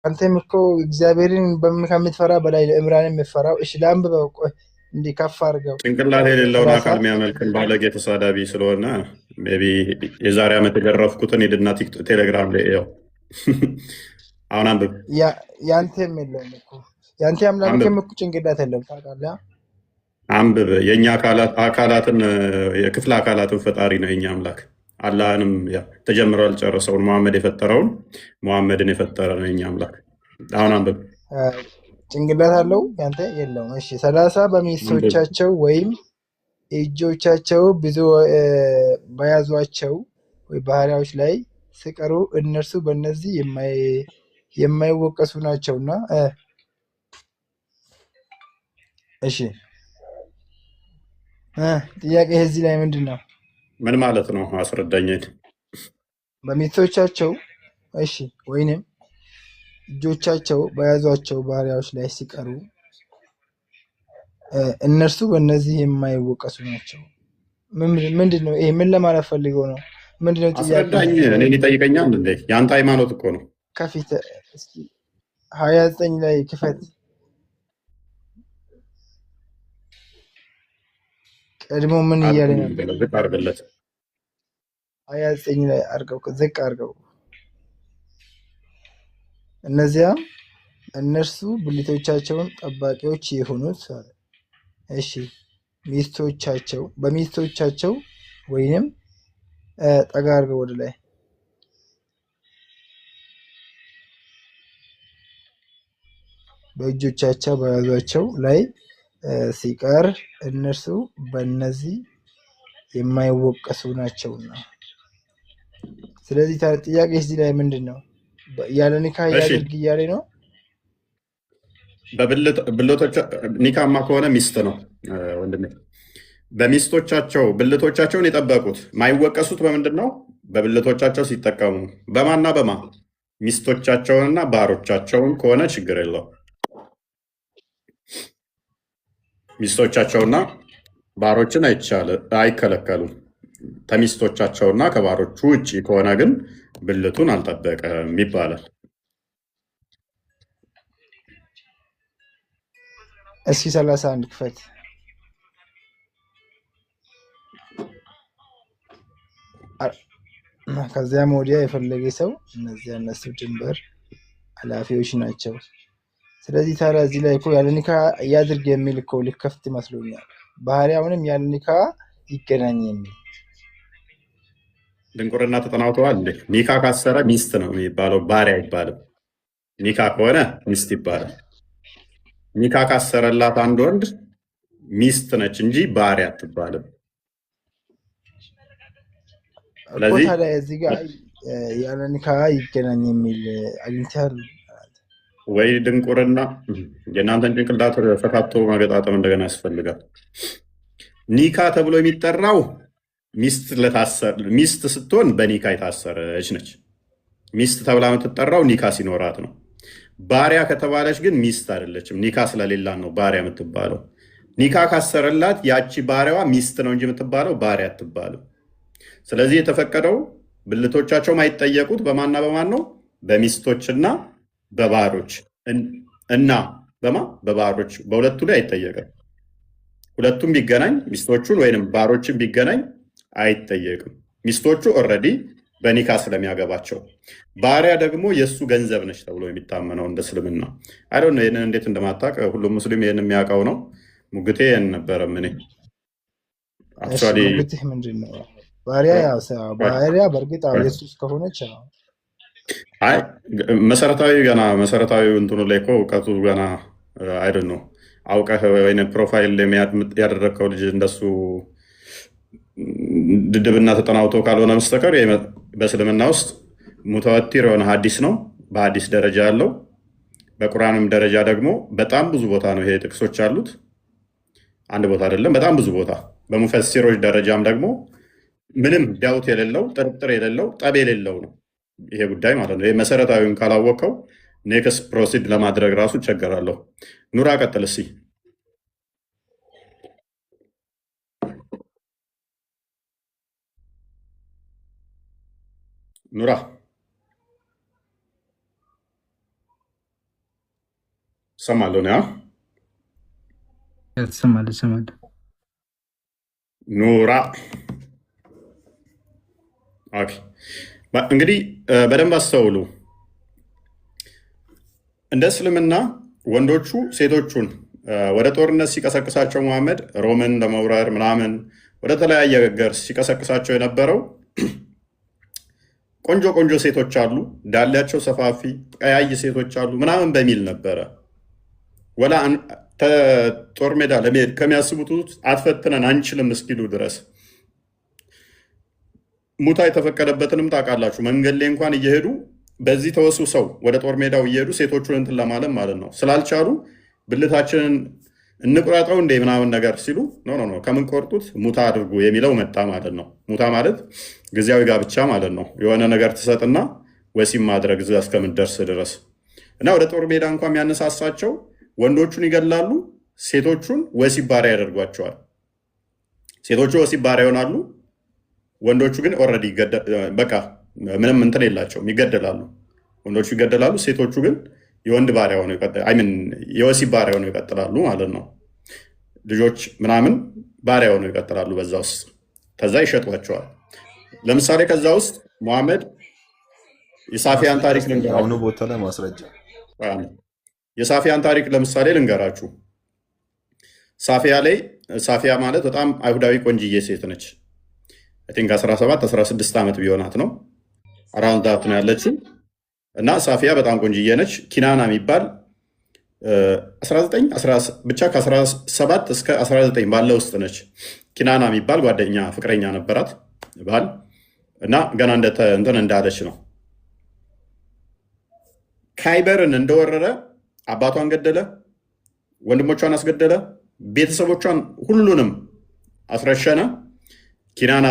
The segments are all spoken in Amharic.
አንተም እኮ እግዚአብሔርን ከምትፈራ በላይ ለዕምራን የምትፈራው። እሺ ለአንብበው፣ ቆይ እንዲህ ከፍ አድርገው ጭንቅላት የሌለውን 30 አካል የሚያመልክን ባለጌ ተሳዳቢ ስለሆነ ሜይ ቢ የዛሬ ዓመት የገረፍኩትን ሂድና ቴሌግራም ላይ ያው አሁን አንብብ ያንተም የለውም እኮ ያንተ አንብብ አምላክም እኮ ጭንቅላት የለም ታውቃለህ። አንብብ። የእኛ አካላትን የክፍለ አካላትን ፈጣሪ ነው የኛ አምላክ። አላህንም ተጀምሮ ያልጨረሰውን መሐመድ የፈጠረውን መሐመድን የፈጠረ ነው የኛ አምላክ። አሁን አንብብ። ጭንቅላት አለው ያንተ የለውም። እሺ 30 በሚስቶቻቸው ወይም እጆቻቸው ብዙ በያዟቸው ባህሪያዎች ላይ ሲቀሩ እነርሱ በእነዚህ የማይወቀሱ ናቸውና። እሺ ጥያቄ እዚህ ላይ ምንድን ነው? ምን ማለት ነው? አስረዳኝ። በሚስቶቻቸው እሺ ወይንም እጆቻቸው በያዟቸው ባህሪያዎች ላይ ሲቀሩ እነርሱ በእነዚህ የማይወቀሱ ናቸው። ምንድን ነው ይሄ? ምን ለማለት ፈልገው ነው? ምንድን ነው ጥያቄ? አስረዳኝ። እኔን ይጠይቀኛል እንዴ? የአንተ ሃይማኖት እኮ ነው። ከፊት 29 ላይ ክፈት። ቀድሞ ምን እያለ ነበር? ዝቅ አድርግለት። 29 ላይ አድርገው፣ ዝቅ አድርገው። እነዚያም እነርሱ ብልቶቻቸውን ጠባቂዎች የሆኑት እሺ ሚስቶቻቸው በሚስቶቻቸው ወይንም ጠጋ አድርገው ወደ ላይ በእጆቻቸው በያዟቸው ላይ ሲቀር እነርሱ በእነዚህ የማይወቀሱ ናቸውና። ስለዚህ ጥያቄ እዚህ ላይ ምንድን ነው? ያለ ኒካ ያድርግ እያለ ነው። በብልቶቻ ኒካማ ከሆነ ሚስት ነው ወንድሜ። በሚስቶቻቸው ብልቶቻቸውን የጠበቁት ማይወቀሱት በምንድን ነው? በብልቶቻቸው ሲጠቀሙ በማና በማ ሚስቶቻቸውንና ባሮቻቸውን ከሆነ ችግር የለው። ሚስቶቻቸውና ባሮችን አይከለከሉም። ከሚስቶቻቸውና ከባሮቹ ውጭ ከሆነ ግን ብልቱን አልጠበቀም ይባላል። እስኪ 31 ክፈት። ከዚያም ወዲያ የፈለገ ሰው እነዚያ እነሱ ድንበር ኃላፊዎች ናቸው። ስለዚህ ታዲያ እዚህ ላይ እኮ ያለ ኒካ እያድርግ የሚል እኮ ልከፍት ይመስሎኛል። ባህሪያውንም ያለ ኒካ ይገናኝ የሚል ድንቁርና ተጠናውተዋል እንዴ? ኒካ ካሰረ ሚስት ነው የሚባለው፣ ባሪያ አይባልም። ኒካ ከሆነ ሚስት ይባላል። ኒካ ካሰረላት አንድ ወንድ ሚስት ነች እንጂ ባሪያ አትባልም። ስለዚህ እዚህ ጋር ያለ ኒካ ይገናኝ የሚል አግኝተሃል ወይ? ድንቁርና የእናንተን ጭንቅላት ፈታቶ መገጣጠም እንደገና ያስፈልጋል። ኒካ ተብሎ የሚጠራው ሚስት ስትሆን በኒካ የታሰረች ነች። ሚስት ተብላ የምትጠራው ኒካ ሲኖራት ነው። ባሪያ ከተባለች ግን ሚስት አይደለችም። ኒካ ስለሌላት ነው ባሪያ የምትባለው። ኒካ ካሰረላት ያቺ ባሪያዋ ሚስት ነው እንጂ የምትባለው ባሪያ አትባልም። ስለዚህ የተፈቀደው ብልቶቻቸው ማይጠየቁት በማና በማን ነው? በሚስቶችና በባሮች እና በባሮች፣ በሁለቱ ላይ አይጠየቅም። ሁለቱም ቢገናኝ ሚስቶቹን ወይንም ባሮችን ቢገናኝ አይጠየቅም። ሚስቶቹ ኦልሬዲ በኒካ ስለሚያገባቸው፣ ባሪያ ደግሞ የእሱ ገንዘብ ነች ተብሎ የሚታመነው እንደ እስልምና። አይ ነው ይህንን እንዴት እንደማታውቅ ሁሉም ሙስሊም ይህን የሚያውቀው ነው። ሙግቴ ይህን ነበረም እኔ ሙግትህ ምንድን ነው? ባሪያ በእርግጥ የሱስ ከሆነች አይ መሰረታዊ እንትኑ ላይ እኮ እውቀቱ ገና አይደል ነው። አውቀህ ወይ ፕሮፋይል ያደረግከው ልጅ እንደሱ ድድብና ተጠናውቶ ካልሆነ በስተቀር በእስልምና ውስጥ ሙተወቲር የሆነ ሀዲስ ነው። በሀዲስ ደረጃ ያለው በቁርአንም ደረጃ ደግሞ በጣም ብዙ ቦታ ነው ይሄ ጥቅሶች አሉት። አንድ ቦታ አይደለም፣ በጣም ብዙ ቦታ። በሙፈሲሮች ደረጃም ደግሞ ምንም ዳውት የሌለው ጥርጥር የሌለው ጠብ የሌለው ነው ይሄ ጉዳይ ማለት ነው። ይሄ መሰረታዊውን ካላወቀው ኔክስት ፕሮሲድ ለማድረግ ራሱ እቸገራለሁ። ኑራ ቀጥል እስኪ። ኑራ እሰማለሁ ነው። ትሰማለህ? ኑራ ኦኬ። እንግዲህ በደንብ አስተውሉ። እንደ እስልምና ወንዶቹ ሴቶቹን ወደ ጦርነት ሲቀሰቅሳቸው መሐመድ ሮምን ለመውረር ምናምን ወደ ተለያየ ሀገር ሲቀሰቅሳቸው የነበረው ቆንጆ ቆንጆ ሴቶች አሉ፣ ዳሌያቸው ሰፋፊ ቀያይ ሴቶች አሉ ምናምን በሚል ነበረ። ወላ ጦር ሜዳ ለመሄድ ከሚያስቡት ውስጥ አትፈትነን አንችልም እስኪሉ ድረስ ሙታ የተፈቀደበትንም ታውቃላችሁ። መንገድ ላይ እንኳን እየሄዱ በዚህ ተወሱ ሰው ወደ ጦር ሜዳው እየሄዱ ሴቶቹን እንትን ለማለም ማለት ነው ስላልቻሉ ብልታችንን እንቁረጠው እንደ ምናምን ነገር ሲሉ ኖ ከምንቆርጡት ሙታ አድርጉ የሚለው መጣ ማለት ነው። ሙታ ማለት ጊዜያዊ ጋብቻ ማለት ነው። የሆነ ነገር ትሰጥና ወሲብ ማድረግ እዛ እስከምትደርስ ድረስ እና ወደ ጦር ሜዳ እንኳን የሚያነሳሳቸው ወንዶቹን ይገላሉ፣ ሴቶቹን ወሲብ ባሪያ ያደርጓቸዋል። ሴቶቹ ወሲብ ባሪያ ይሆናሉ፣ ወንዶቹ ግን ኦልሬዲ በቃ ምንም እንትን የላቸውም፣ ይገደላሉ። ወንዶቹ ይገደላሉ፣ ሴቶቹ ግን የወንድ ባሪያ ሆነው የወሲብ ባሪያ ሆነው ይቀጥላሉ ማለት ነው። ልጆች ምናምን ባሪያ ሆነው ይቀጥላሉ በዛ ውስጥ። ከዛ ይሸጧቸዋል። ለምሳሌ ከዛ ውስጥ መሐመድ የሳፊያን ታሪክ አሁኑ ቦታ ላይ ማስረጃ የሳፊያን ታሪክ ለምሳሌ ልንገራችሁ። ሳፊያ ማለት በጣም አይሁዳዊ ቆንጅዬ ሴት ነች። ቲንክ 17 16 ዓመት ቢሆናት ነው አራውንድ ዳት ነው ያለችው። እና ሳፊያ በጣም ቆንጅዬ ነች። ኪናና የሚባል 19 ብቻ ከ17 እስከ 19 ባለ ውስጥ ነች። ኪናና የሚባል ጓደኛ ፍቅረኛ ነበራት ባል እና ገና እንትን እንዳለች ነው። ካይበርን እንደወረረ አባቷን ገደለ፣ ወንድሞቿን አስገደለ፣ ቤተሰቦቿን ሁሉንም አስረሸነ። ኪናና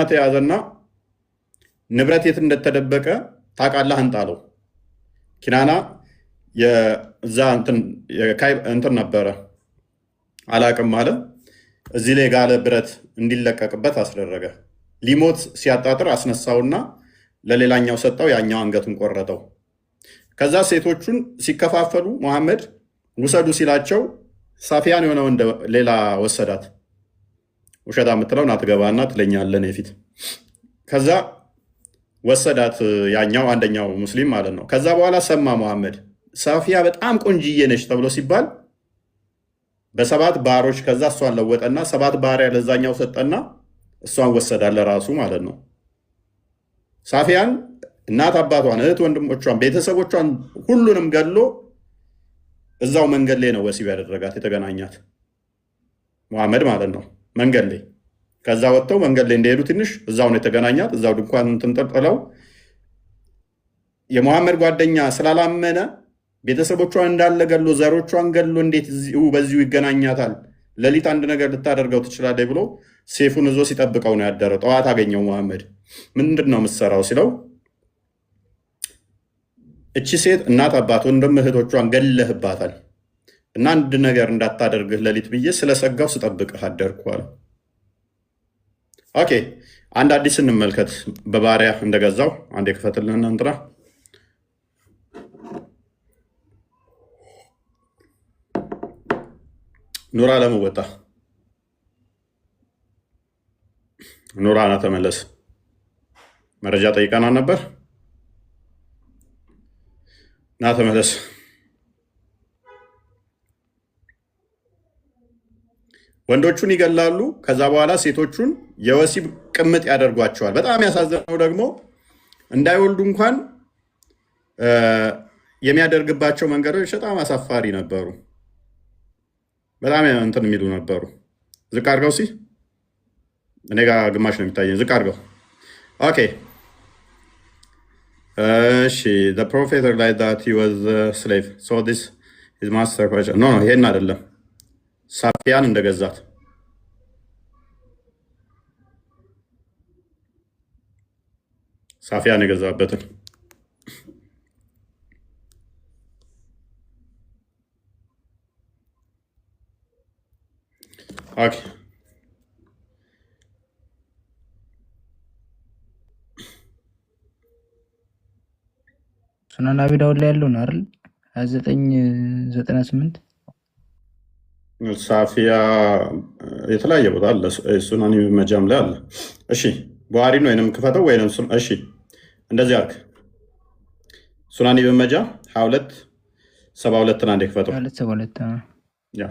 ተያዘና ንብረት የት እንደተደበቀ ታውቃለህ? እንጣለው። ኪናና የዛ እንትን ነበረ አላቅም አለ። እዚህ ላይ ጋለ ብረት እንዲለቀቅበት አስደረገ። ሊሞት ሲያጣጥር አስነሳውና ለሌላኛው ሰጠው። ያኛው አንገቱን ቆረጠው። ከዛ ሴቶቹን ሲከፋፈሉ መሐመድ ውሰዱ ሲላቸው ሳፊያን የሆነው ሌላ ወሰዳት። ውሸታ የምትለውን አትገባና ትለኛለን የፊት ከዛ ወሰዳት ያኛው አንደኛው ሙስሊም ማለት ነው። ከዛ በኋላ ሰማ መሐመድ ሳፊያ በጣም ቆንጅዬ ነች ተብሎ ሲባል በ7 ባሮች ከዛ እሷን ለወጠና 7 ባሪያ ለዛኛው ሰጠና እሷን ወሰዳለ ራሱ ማለት ነው። ሳፊያን እናት አባቷን፣ እህት ወንድሞቿን፣ ቤተሰቦቿን ሁሉንም ገድሎ እዛው መንገድ ላይ ነው ወሲብ ያደረጋት የተገናኛት መሐመድ ማለት ነው። መንገድ ላይ ከዛ ወጥተው መንገድ ላይ እንደሄዱ ትንሽ እዛው ነው የተገናኛት። እዛው ድንኳን ተንጠልጥለው የመሐመድ ጓደኛ ስላላመነ ቤተሰቦቿን እንዳለ ገሎ ዘሮቿን ገሎ እንዴት በዚሁ ይገናኛታል? ሌሊት አንድ ነገር ልታደርገው ትችላለች ብሎ ሴፉን ይዞ ሲጠብቀው ነው ያደረው። ጠዋት አገኘው መሐመድ። ምንድን ነው የምትሰራው ሲለው እቺ ሴት እናት አባት ወንድም እህቶቿን ገለህባታል እና አንድ ነገር እንዳታደርግህ ሌሊት ብዬ ስለሰጋው ስጠብቅህ አደርኩ አለ። ኦኬ አንድ አዲስ እንመልከት። በባሪያ እንደገዛው አንድ የክፈትልንና እንጥራ። ኑራ ለመወጣ ኑራ ና ተመለስ። መረጃ ጠይቀና ነበር ና ተመለስ። ወንዶቹን ይገላሉ። ከዛ በኋላ ሴቶቹን የወሲብ ቅምጥ ያደርጓቸዋል። በጣም ያሳዝነው ደግሞ እንዳይወልዱ እንኳን የሚያደርግባቸው መንገዶች በጣም አሳፋሪ ነበሩ። በጣም እንትን የሚሉ ነበሩ። ዝቅ አድርገው እኔ ጋር ግማሽ ነው የሚታየኝ። ዝቅ አድርገው። ኦኬ እሺ the prophet realized that he was a slave so this his master question no ይሄን አይደለም። ሳፊያን እንደገዛት ሳፊያን የገዛበትን ኦኬ ሱናን አቢ ዳውድ ላይ ያለው ነው አይደል? 2998 ሳፊያ የተለያየ ቦታ አለ። ሱናኒ መጃም ላይ አለ። እሺ ቡሃሪን ወይንም ክፈተው ወይንም እሺ እንደዚህ አልክ። ሱናኒ በመጃ 2272 አንዴ ክፈተው። 2272 ያ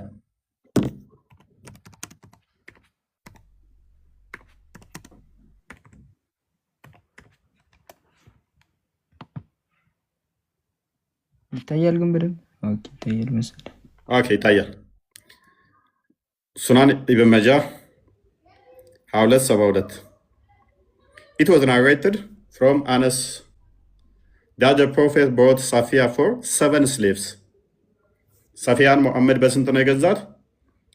ይታያል ግን በደንብ ኦኬ፣ ይታያል መሰለኝ። ኦኬ ይታያል። ሱናን ኢብን መጃህ 2272 It was narrated from Anas that the prophet bought Safia for 7 slaves. ሳፊያን ሙሐመድ በስንት ነው የገዛት?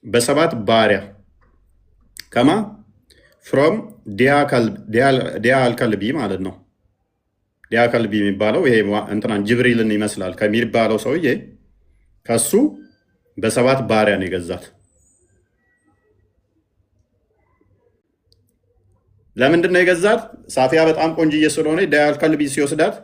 በ7 ባሪያ። ከማ ፍሮም ዲያ አልከልቢ ማለት ነው። ዲያ ከልቢ የሚባለው ይሄ እንትናን ጅብሪልን ይመስላል ከሚባለው ሰውዬ ከሱ በ7 ባሪያ ነው የገዛት። ለምንድን ነው የገዛት? ሳፊያ በጣም ቆንጅዬ ስለሆነ ዲያ አልከልቢ ሲወስዳት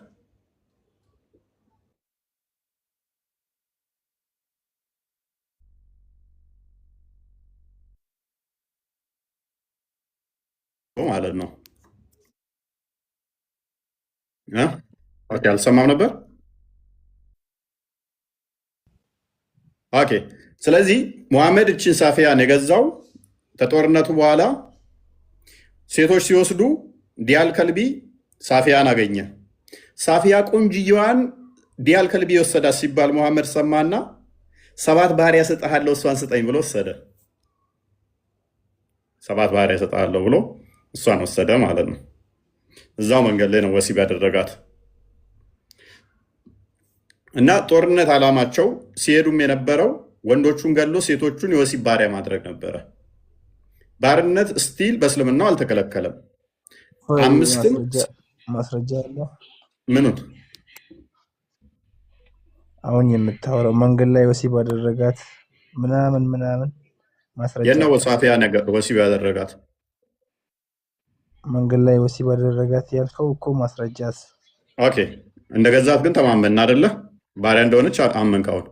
ማለት ነው። ኦኬ አልሰማም ነበር። ኦኬ ስለዚህ ሙሐመድ እችን ሳፊያን የገዛው ከጦርነቱ በኋላ ሴቶች ሲወስዱ ዲያል ከልቢ ሳፊያን አገኘ። ሳፊያ ቆንጅየዋን ዲያል ከልቢ የወሰዳት ሲባል ሙሐመድ ሰማና 7 ባሪያ ሰጠሃለሁ እሷን ስጠኝ ብሎ ወሰደ። 7 ባሪያ ሰጠሃለሁ ብሎ እሷን ወሰደ ማለት ነው። እዛው መንገድ ላይ ነው ወሲብ ያደረጋት። እና ጦርነት ዓላማቸው ሲሄዱም የነበረው ወንዶቹን ገሎ ሴቶቹን የወሲብ ባሪያ ማድረግ ነበረ። ባርነት ስቲል በእስልምናው አልተከለከለም። 5 ማስረጃ አለ። ምኑን አሁን የምታወራው መንገድ ላይ ወሲብ አደረጋት ምናምን ማስረጃ የነው ሳፊያ ነገር ወሲብ ያደረጋት መንገድ ላይ ወሲብ አደረጋት ያልከው እኮ ማስረጃስ? ኦኬ እንደገዛት ግን ተማመን አይደለ? ባሪያ እንደሆነች አመንካውን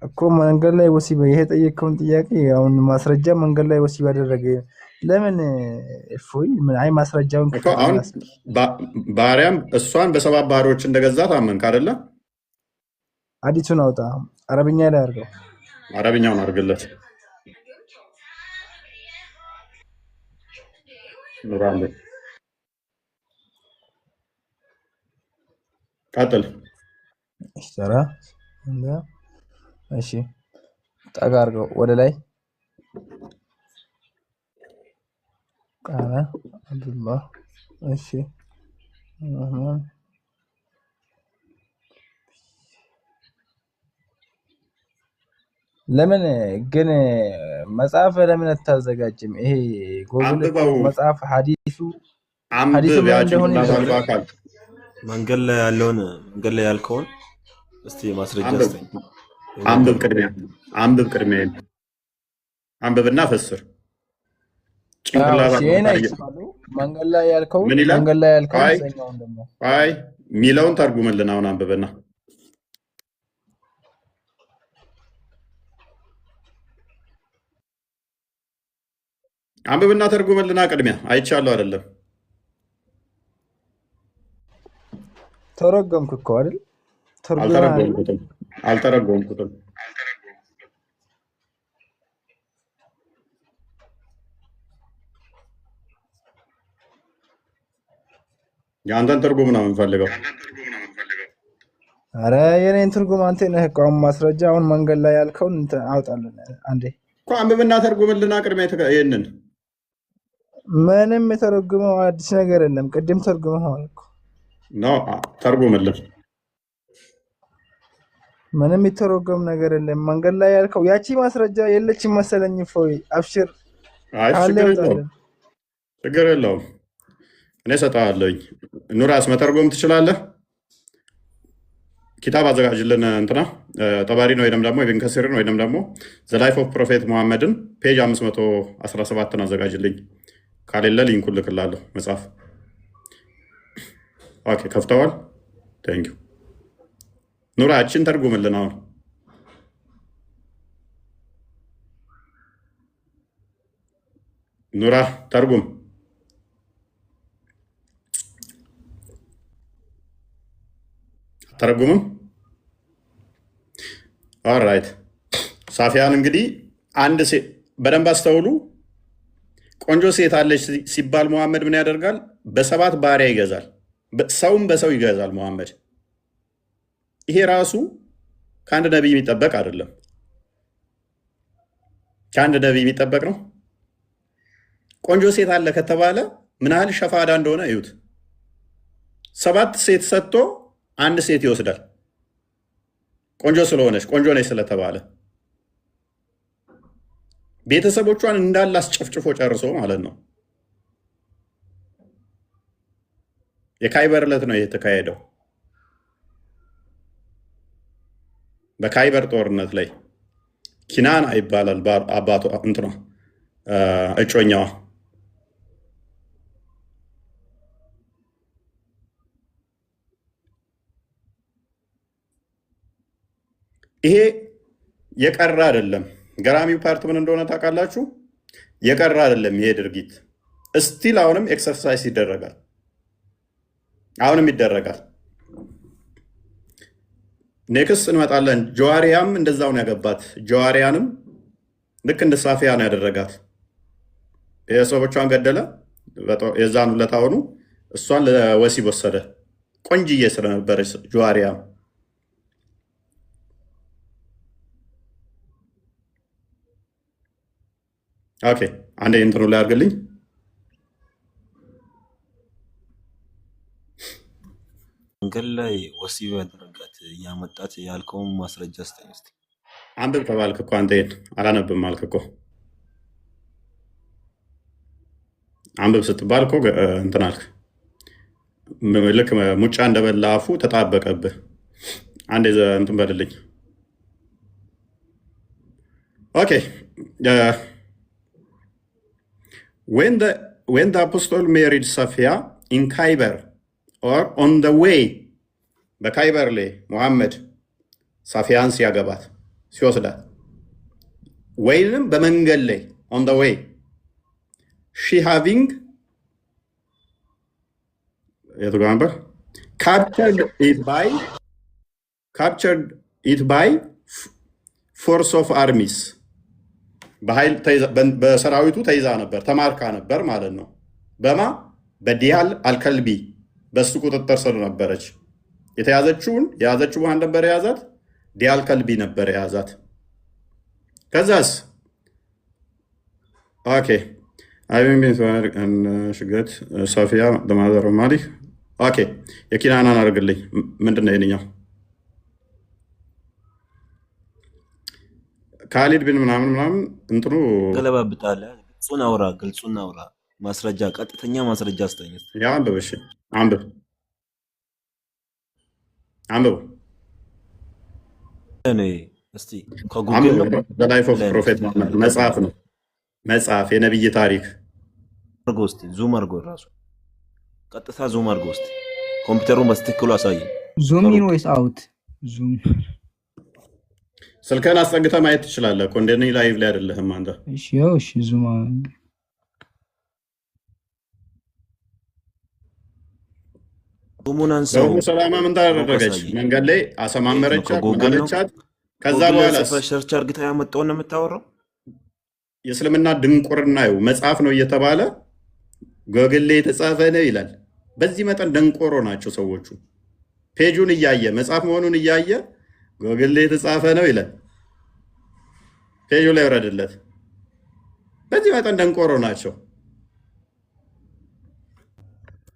እኮ መንገድ ላይ ወሲብ ይሄ ጠየቀውን ጥያቄ አሁን ማስረጃ መንገድ ላይ ወሲብ ያደረገ ለምን እፎይ አይ ማስረጃውን አሁን ባሪያም እሷን በ7 ባሪያዎች እንደገዛት አመንክ አይደለ? አዲሱን አውጣ፣ አረብኛ ላይ አድርገው። አረብኛውን አድርግለት ኑራለ ቀጥል ይሰራ እንደ እሺ ጠጋ አድርገው ወደ ላይ ቃና አብዱላህ እሺ ለምን ግን መጽሐፍ ለምን አታዘጋጅም? ይሄ ጎግል መጽሐፍ ሐዲሱ መንገድ ላይ ያልከውን እስቲ ማስረጃ አስተኝ አንብብ ቅድሚያ አንብብና ፈስር። መንገድ ላይ ያልከው አይ ሚለውን ተርጉምልን። አሁን አንብብና ተርጉምልና ቅድሚያ አይቻለሁ አይደለም? ተረጎምክ እኮ አይደል? አልተረጎምኩትም። የአንተን ትርጉም ነው የምንፈልገው። አረ የኔን ትርጉም አንተ ነህ እኮ። አሁን ማስረጃ አሁን መንገድ ላይ ያልከውን አውጣልን አንዴ እኮ አንብብና ተርጉምልና ቅድሚያ ይሄንን ምንም የተረጉመው አዲስ ነገር የለም። ቅድም ተርጉመዋል እኮ ነው። ተርጉምልን። ምንም የተረጎም ነገር የለም። መንገድ ላይ ያልከው ያቺ ማስረጃ የለችም መሰለኝ። ፎይ አብሽር። ችግር የለውም እኔ እሰጥሃለሁኝ። ኑራስ መተርጎም ትችላለህ። ኪታብ አዘጋጅልን። እንትና ጠባሪን ወይም ደግሞ ኢብን ከሲርን ወይም ደግሞ ዘ ላይፍ ኦፍ ፕሮፌት ሙሐመድን ፔጅ 517 አዘጋጅልኝ። ካሌለ ሊንኩን ልክላለሁ መጽሐፍ። ኦኬ ከፍተዋል። ቴንክ ዩ ኑራችን ተርጉምልን። አሁን ኑራ ተርጉም። ተረጉምም። ኦልራይት ሳፊያን እንግዲህ አንድ ሴት በደንብ አስተውሉ። ቆንጆ ሴት አለች ሲባል መሐመድ ምን ያደርጋል? በ7 ባሪያ ይገዛል። ሰውም በሰው ይገዛል መሐመድ። ይሄ ራሱ ከአንድ ነቢይ የሚጠበቅ አይደለም። ከአንድ ነቢይ የሚጠበቅ ነው። ቆንጆ ሴት አለ ከተባለ ምን ያህል ሸፋዳ እንደሆነ እዩት። 7 ሴት ሰጥቶ አንድ ሴት ይወስዳል። ቆንጆ ስለሆነች ቆንጆ ነች ስለተባለ ቤተሰቦቿን እንዳለ አስጨፍጭፎ ጨርሶ ማለት ነው። የካይበር ዕለት ነው የተካሄደው። በካይበር ጦርነት ላይ ኪናና ይባላል አባቷ እንትኗ እጮኛዋ። ይሄ የቀረ አይደለም። ገራሚው ፓርት ምን እንደሆነ ታውቃላችሁ? የቀረ አይደለም ይሄ ድርጊት። እስቲል አሁንም ኤክሰርሳይዝ ይደረጋል፣ አሁንም ይደረጋል። ኔክስት እንመጣለን። ጀዋሪያም እንደዛው ነው ያገባት። ጀዋሪያንም ልክ እንደ ሳፊያ ነው ያደረጋት። ቤተሰቦቿን ገደለ። የዛን ሁለት አሁኑ እሷን ለወሲብ ወሰደ። ቆንጅዬ ስለነበረች ጀዋሪያም ኦኬ አንዴ እንትኑ ላይ አድርግልኝ። መንገድ ላይ ወሲብ ያደረጋት እያመጣት ያልከውን ማስረጃ ስጠኝ እስኪ። አንብብ ተባልክ እኮ አንተ። ይሄን አላነብም አልክ እኮ። አንብብ ስትባል እኮ እንትን አልክ። ልክ ሙጫ እንደበላ አፉ ተጣበቀብህ። አንዴ እንትን በልልኝ። ኦኬ when the apostle married Safia in Khyber or on the way በካይበር ላይ ሙሐመድ ሳፊያን ሲያገባት ሲወስዳት ወይንም በመንገድ ላይ on the way she having captured it by force of armies በኃይል በሰራዊቱ ተይዛ ነበር፣ ተማርካ ነበር ማለት ነው። በማ በዲያል አልከልቢ በሱ ቁጥጥር ስር ነበረች። የያዘችው ማን ነበር የያዛት? ዲያል ከልቢ ነበር የያዛት። ከዛስ ኦኬ ሽገት ሳፊያ ለማዘር ማሊክ ኦኬ የኪናናን አድርግልኝ። ምንድነው የእኛው ካሊድ ብን ምናምን እንትኑ ገለባብጣለህ። ግልጹን አውራ። ማስረጃ፣ ቀጥተኛ ማስረጃ አስተኝ። ያ አንብብ። እሺ አንብብ። እኔ እስቲ ከጉግል ነው ላይፍ ኦፍ ፕሮፌት መጽሐፍ ነው። መጽሐፍ የነብይ ታሪክ አርጎ እስቲ ዙም አርጎ ራሱ ቀጥታ ዙም አርጎ እስቲ ኮምፒውተሩን በስትክክሉ አሳይ። ዙም ኢን ወይስ አውት? ዙም ስልክህን አስጠግተህ ማየት ትችላለህ እኮ እንደኔ ላይቭ ላይ አይደለህም አንተ። እሺ ያው እሺ ዙም ዙሙን አንሳው። ሰላማ ምን ታደረገች? መንገድ ላይ አሰማመረቻት፣ ማለቻት። ከዛ በኋላ ሰርች አርግታ ያመጣው ነው የምታወራው። የእስልምና ድንቁርና ነው መጽሐፍ ነው እየተባለ ጎግል ላይ የተጻፈ ነው ይላል። በዚህ መጠን ደንቆሮ ናቸው ሰዎቹ። ፔጁን እያየ መጽሐፍ መሆኑን እያየ ጎግል ላይ የተጻፈ ነው ይላል። ፔጁ ላይ ወረድለት። በዚህ መጠን ደንቆሮ ናቸው።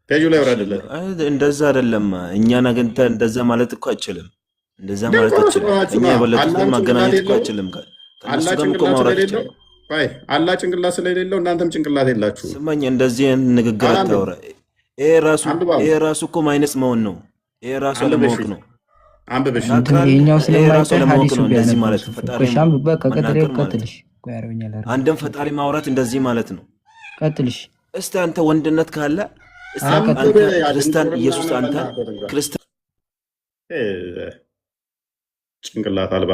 ፔጁ ላይ ወረድለት። እንደዛ አይደለም። እኛን አግኝተህ እንደዛ ማለት እኮ አይችልም። እንደዛ ማለት አይችልም። እኛ የበለጡትን ማገናኘት እኮ አይችልም። ከእነሱ ጋር እኮ ማውራት ይችላል። አላህ ጭንቅላት ስለሌለው እናንተም ጭንቅላት የላችሁ። ስማኝ፣ እንደዚህ ንግግር አታውራ። ይሄ ራሱ እኮ ማይነስ መሆን ነው። ይሄ ራሱ አለማወቅ ነው። አንብብሽ ይሄኛው ስለማይታይ ሐዲሱ እንደዚህ ማለት ፈጣሪ ቀጥልሽ። አንድም ፈጣሪ ማውራት እንደዚህ ማለት ነው። ቀጥልሽ። እስቲ አንተ ወንድነት ካለ እስቲ አንተ ክርስቲያን ኢየሱስ አንተ ክርስቲያን ጭንቅላት አልባ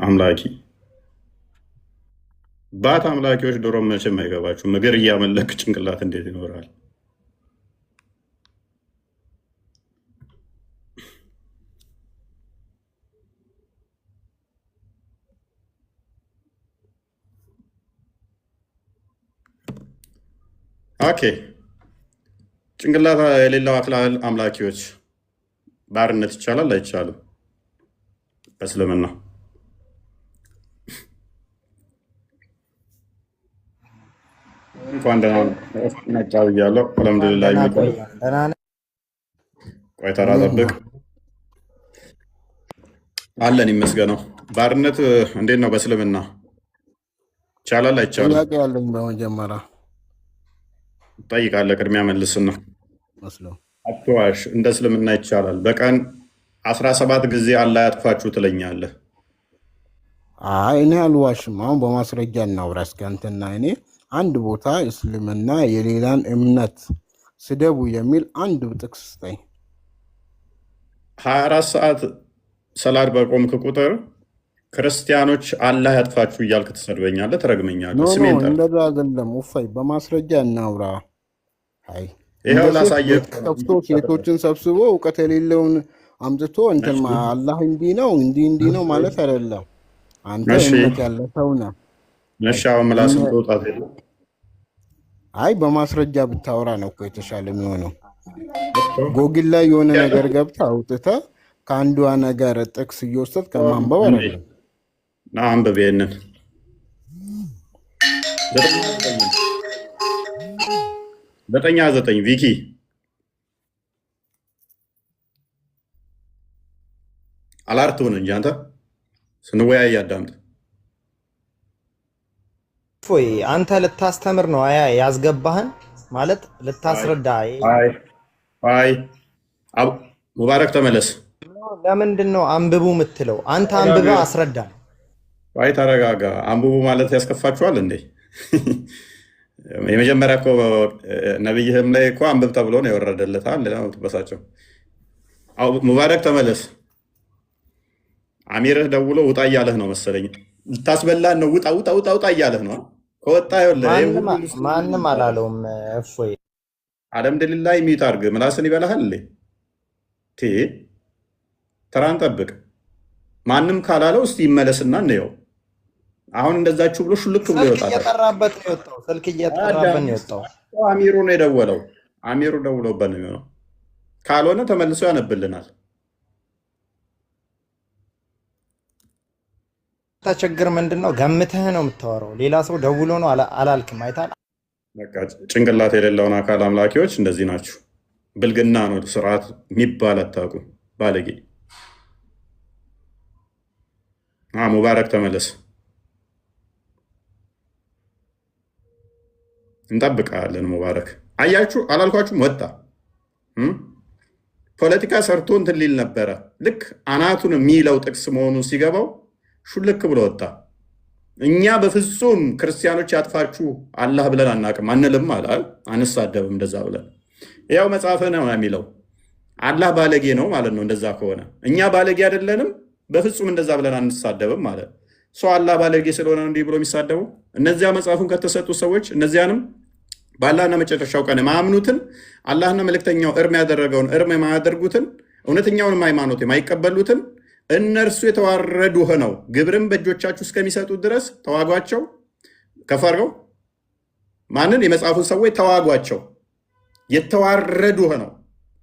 አምላኪ ባት አምላኪዎች ዶሮም መቼም አይገባችሁ። እግር እያመለክ ጭንቅላት እንዴት ይኖራል? ኦኬ ጭንቅላት የሌለው አክላል አምላኪዎች ባርነት ይቻላል አይቻልም? በእስልምና እንኳን ደህና መጣህ ብያለሁ። አልሐምዱሊላህ። ቆይ ተራ ጠብቅ አለን ይመስገነው። ባርነት እንዴት ነው በእስልምና ይቻላል አይቻልም? ጥያቄ ያለኝ በመጀመሪያ ጠይቃለህ። ቅድሚያ መልስና አትዋሽ። እንደ እስልምና ይቻላል። በቀን 17 ጊዜ አላህ ያጥፋችሁ ትለኛለህ። እኔ አልዋሽም። አሁን በማስረጃ እናውራ እስኪ አንተና እኔ። አንድ ቦታ እስልምና የሌላን እምነት ስደቡ የሚል አንድ ጥቅስ ስጠኝ። 24 ሰዓት ሰላት በቆምክ ቁጥር ክርስቲያኖች አላህ ያጥፋችሁ እያልክ ትሰድበኛለህ፣ ትረግመኛለህ። ስሜን ጠራ። እንደዛ አይደለም። ውፋይ በማስረጃ እናውራ። ይኸው ላሳየህ። ከፍቶ ሴቶችን ሰብስቦ እውቀት የሌለውን አምጥቶ እንትን አላህ እንዲህ ነው እንዲህ ነው ማለት አይደለም። አንተ እምነት ያለ ሰው ነህ። ነሻው ምላስም ተውጣት የለም። በማስረጃ ብታወራ ነው እኮ የተሻለ የሚሆነው። ጎግል ላይ የሆነ ነገር ገብተህ አውጥተህ ከአንዷ ነገር ጥቅስ እየወሰድክ ከማንበብ አይደለም። አንብብ። ይሄንን 9:9 ቪኪ አላርቱን እንጂ አንተ ስንወያይ አዳምጥ። ፎይ አንተ ልታስተምር ነው ያስገባህን ማለት ልታስረዳ። አይ ሙባረክ ተመለስ። ለምንድን ነው አንብቡ የምትለው? አንተ አንብበ አስረዳ። አይ ተረጋጋ። አንብቡ ማለት ያስከፋችኋል እንዴ? የመጀመሪያ እኮ ነብይህም ላይ እኮ አንብብ ተብሎ ነው የወረደለታል። ሌላ ነው ትበሳቸው። ሙባረክ ተመለስ። አሚርህ ደውሎ ውጣ እያለህ ነው መሰለኝ። ልታስበላን ነው። ውጣ ውጣ ውጣ ውጣ እያለህ ነው። ከወጣ ማንም አላለውም። እፎይ አልሐምዱሊላህ። የሚዩት አድርግ። ምላስን ይበላሃል። ተራን ጠብቅ። ማንም ካላለው እስቲ ይመለስና እንየው። አሁን እንደዛችሁ ብሎ ሹልክ ብሎ ይወጣል። ስልክ እየጠራበት ነው የወጣው። አሚሩ ነው የደወለው። አሚሩ ደውሎበት ነው የሚሆነው። ካልሆነ ተመልሶ ያነብልናል። ችግር ምንድን ነው? ገምተህ ነው የምታወራው። ሌላ ሰው ደውሎ ነው አላልክም። አይታል። ጭንቅላት የሌለውን አካል አምላኪዎች እንደዚህ ናችሁ። ብልግና ነው። ስርዓት የሚባል አታውቁም። ባለጌ። ሙባረክ ተመለስ። እንጠብቃለን። ሙባረክ አያችሁ አላልኳችሁም? ወጣ። ፖለቲካ ሰርቶ እንትን ሊል ነበረ። ልክ አናቱን የሚለው ጥቅስ መሆኑን ሲገባው ሹልክ ብሎ ወጣ። እኛ በፍጹም ክርስቲያኖች ያጥፋችሁ አላህ ብለን አናቅም አንልም አለ። አንሳደብም እንደዛ ብለን። ያው መጽሐፍ ነው የሚለው አላህ ባለጌ ነው ማለት ነው። እንደዛ ከሆነ እኛ ባለጌ አይደለንም፣ በፍጹም እንደዛ ብለን አንሳደብም ማለት ሰው አላህ ባለጌ ስለሆነ እንዲህ ብሎ የሚሳደቡ እነዚያ መጽሐፉን ከተሰጡ ሰዎች እነዚያንም በአላህና መጨረሻው ቀን የማያምኑትን አላህና መልእክተኛው እርም ያደረገውን እርም የማያደርጉትን እውነተኛውንም ሃይማኖት የማይቀበሉትን እነርሱ የተዋረዱ ሆነው ግብርን በእጆቻችሁ እስከሚሰጡ ድረስ ተዋጓቸው። ከፈርገው ማንን? የመጽሐፉን ሰዎች ተዋጓቸው። የተዋረዱ ሆነው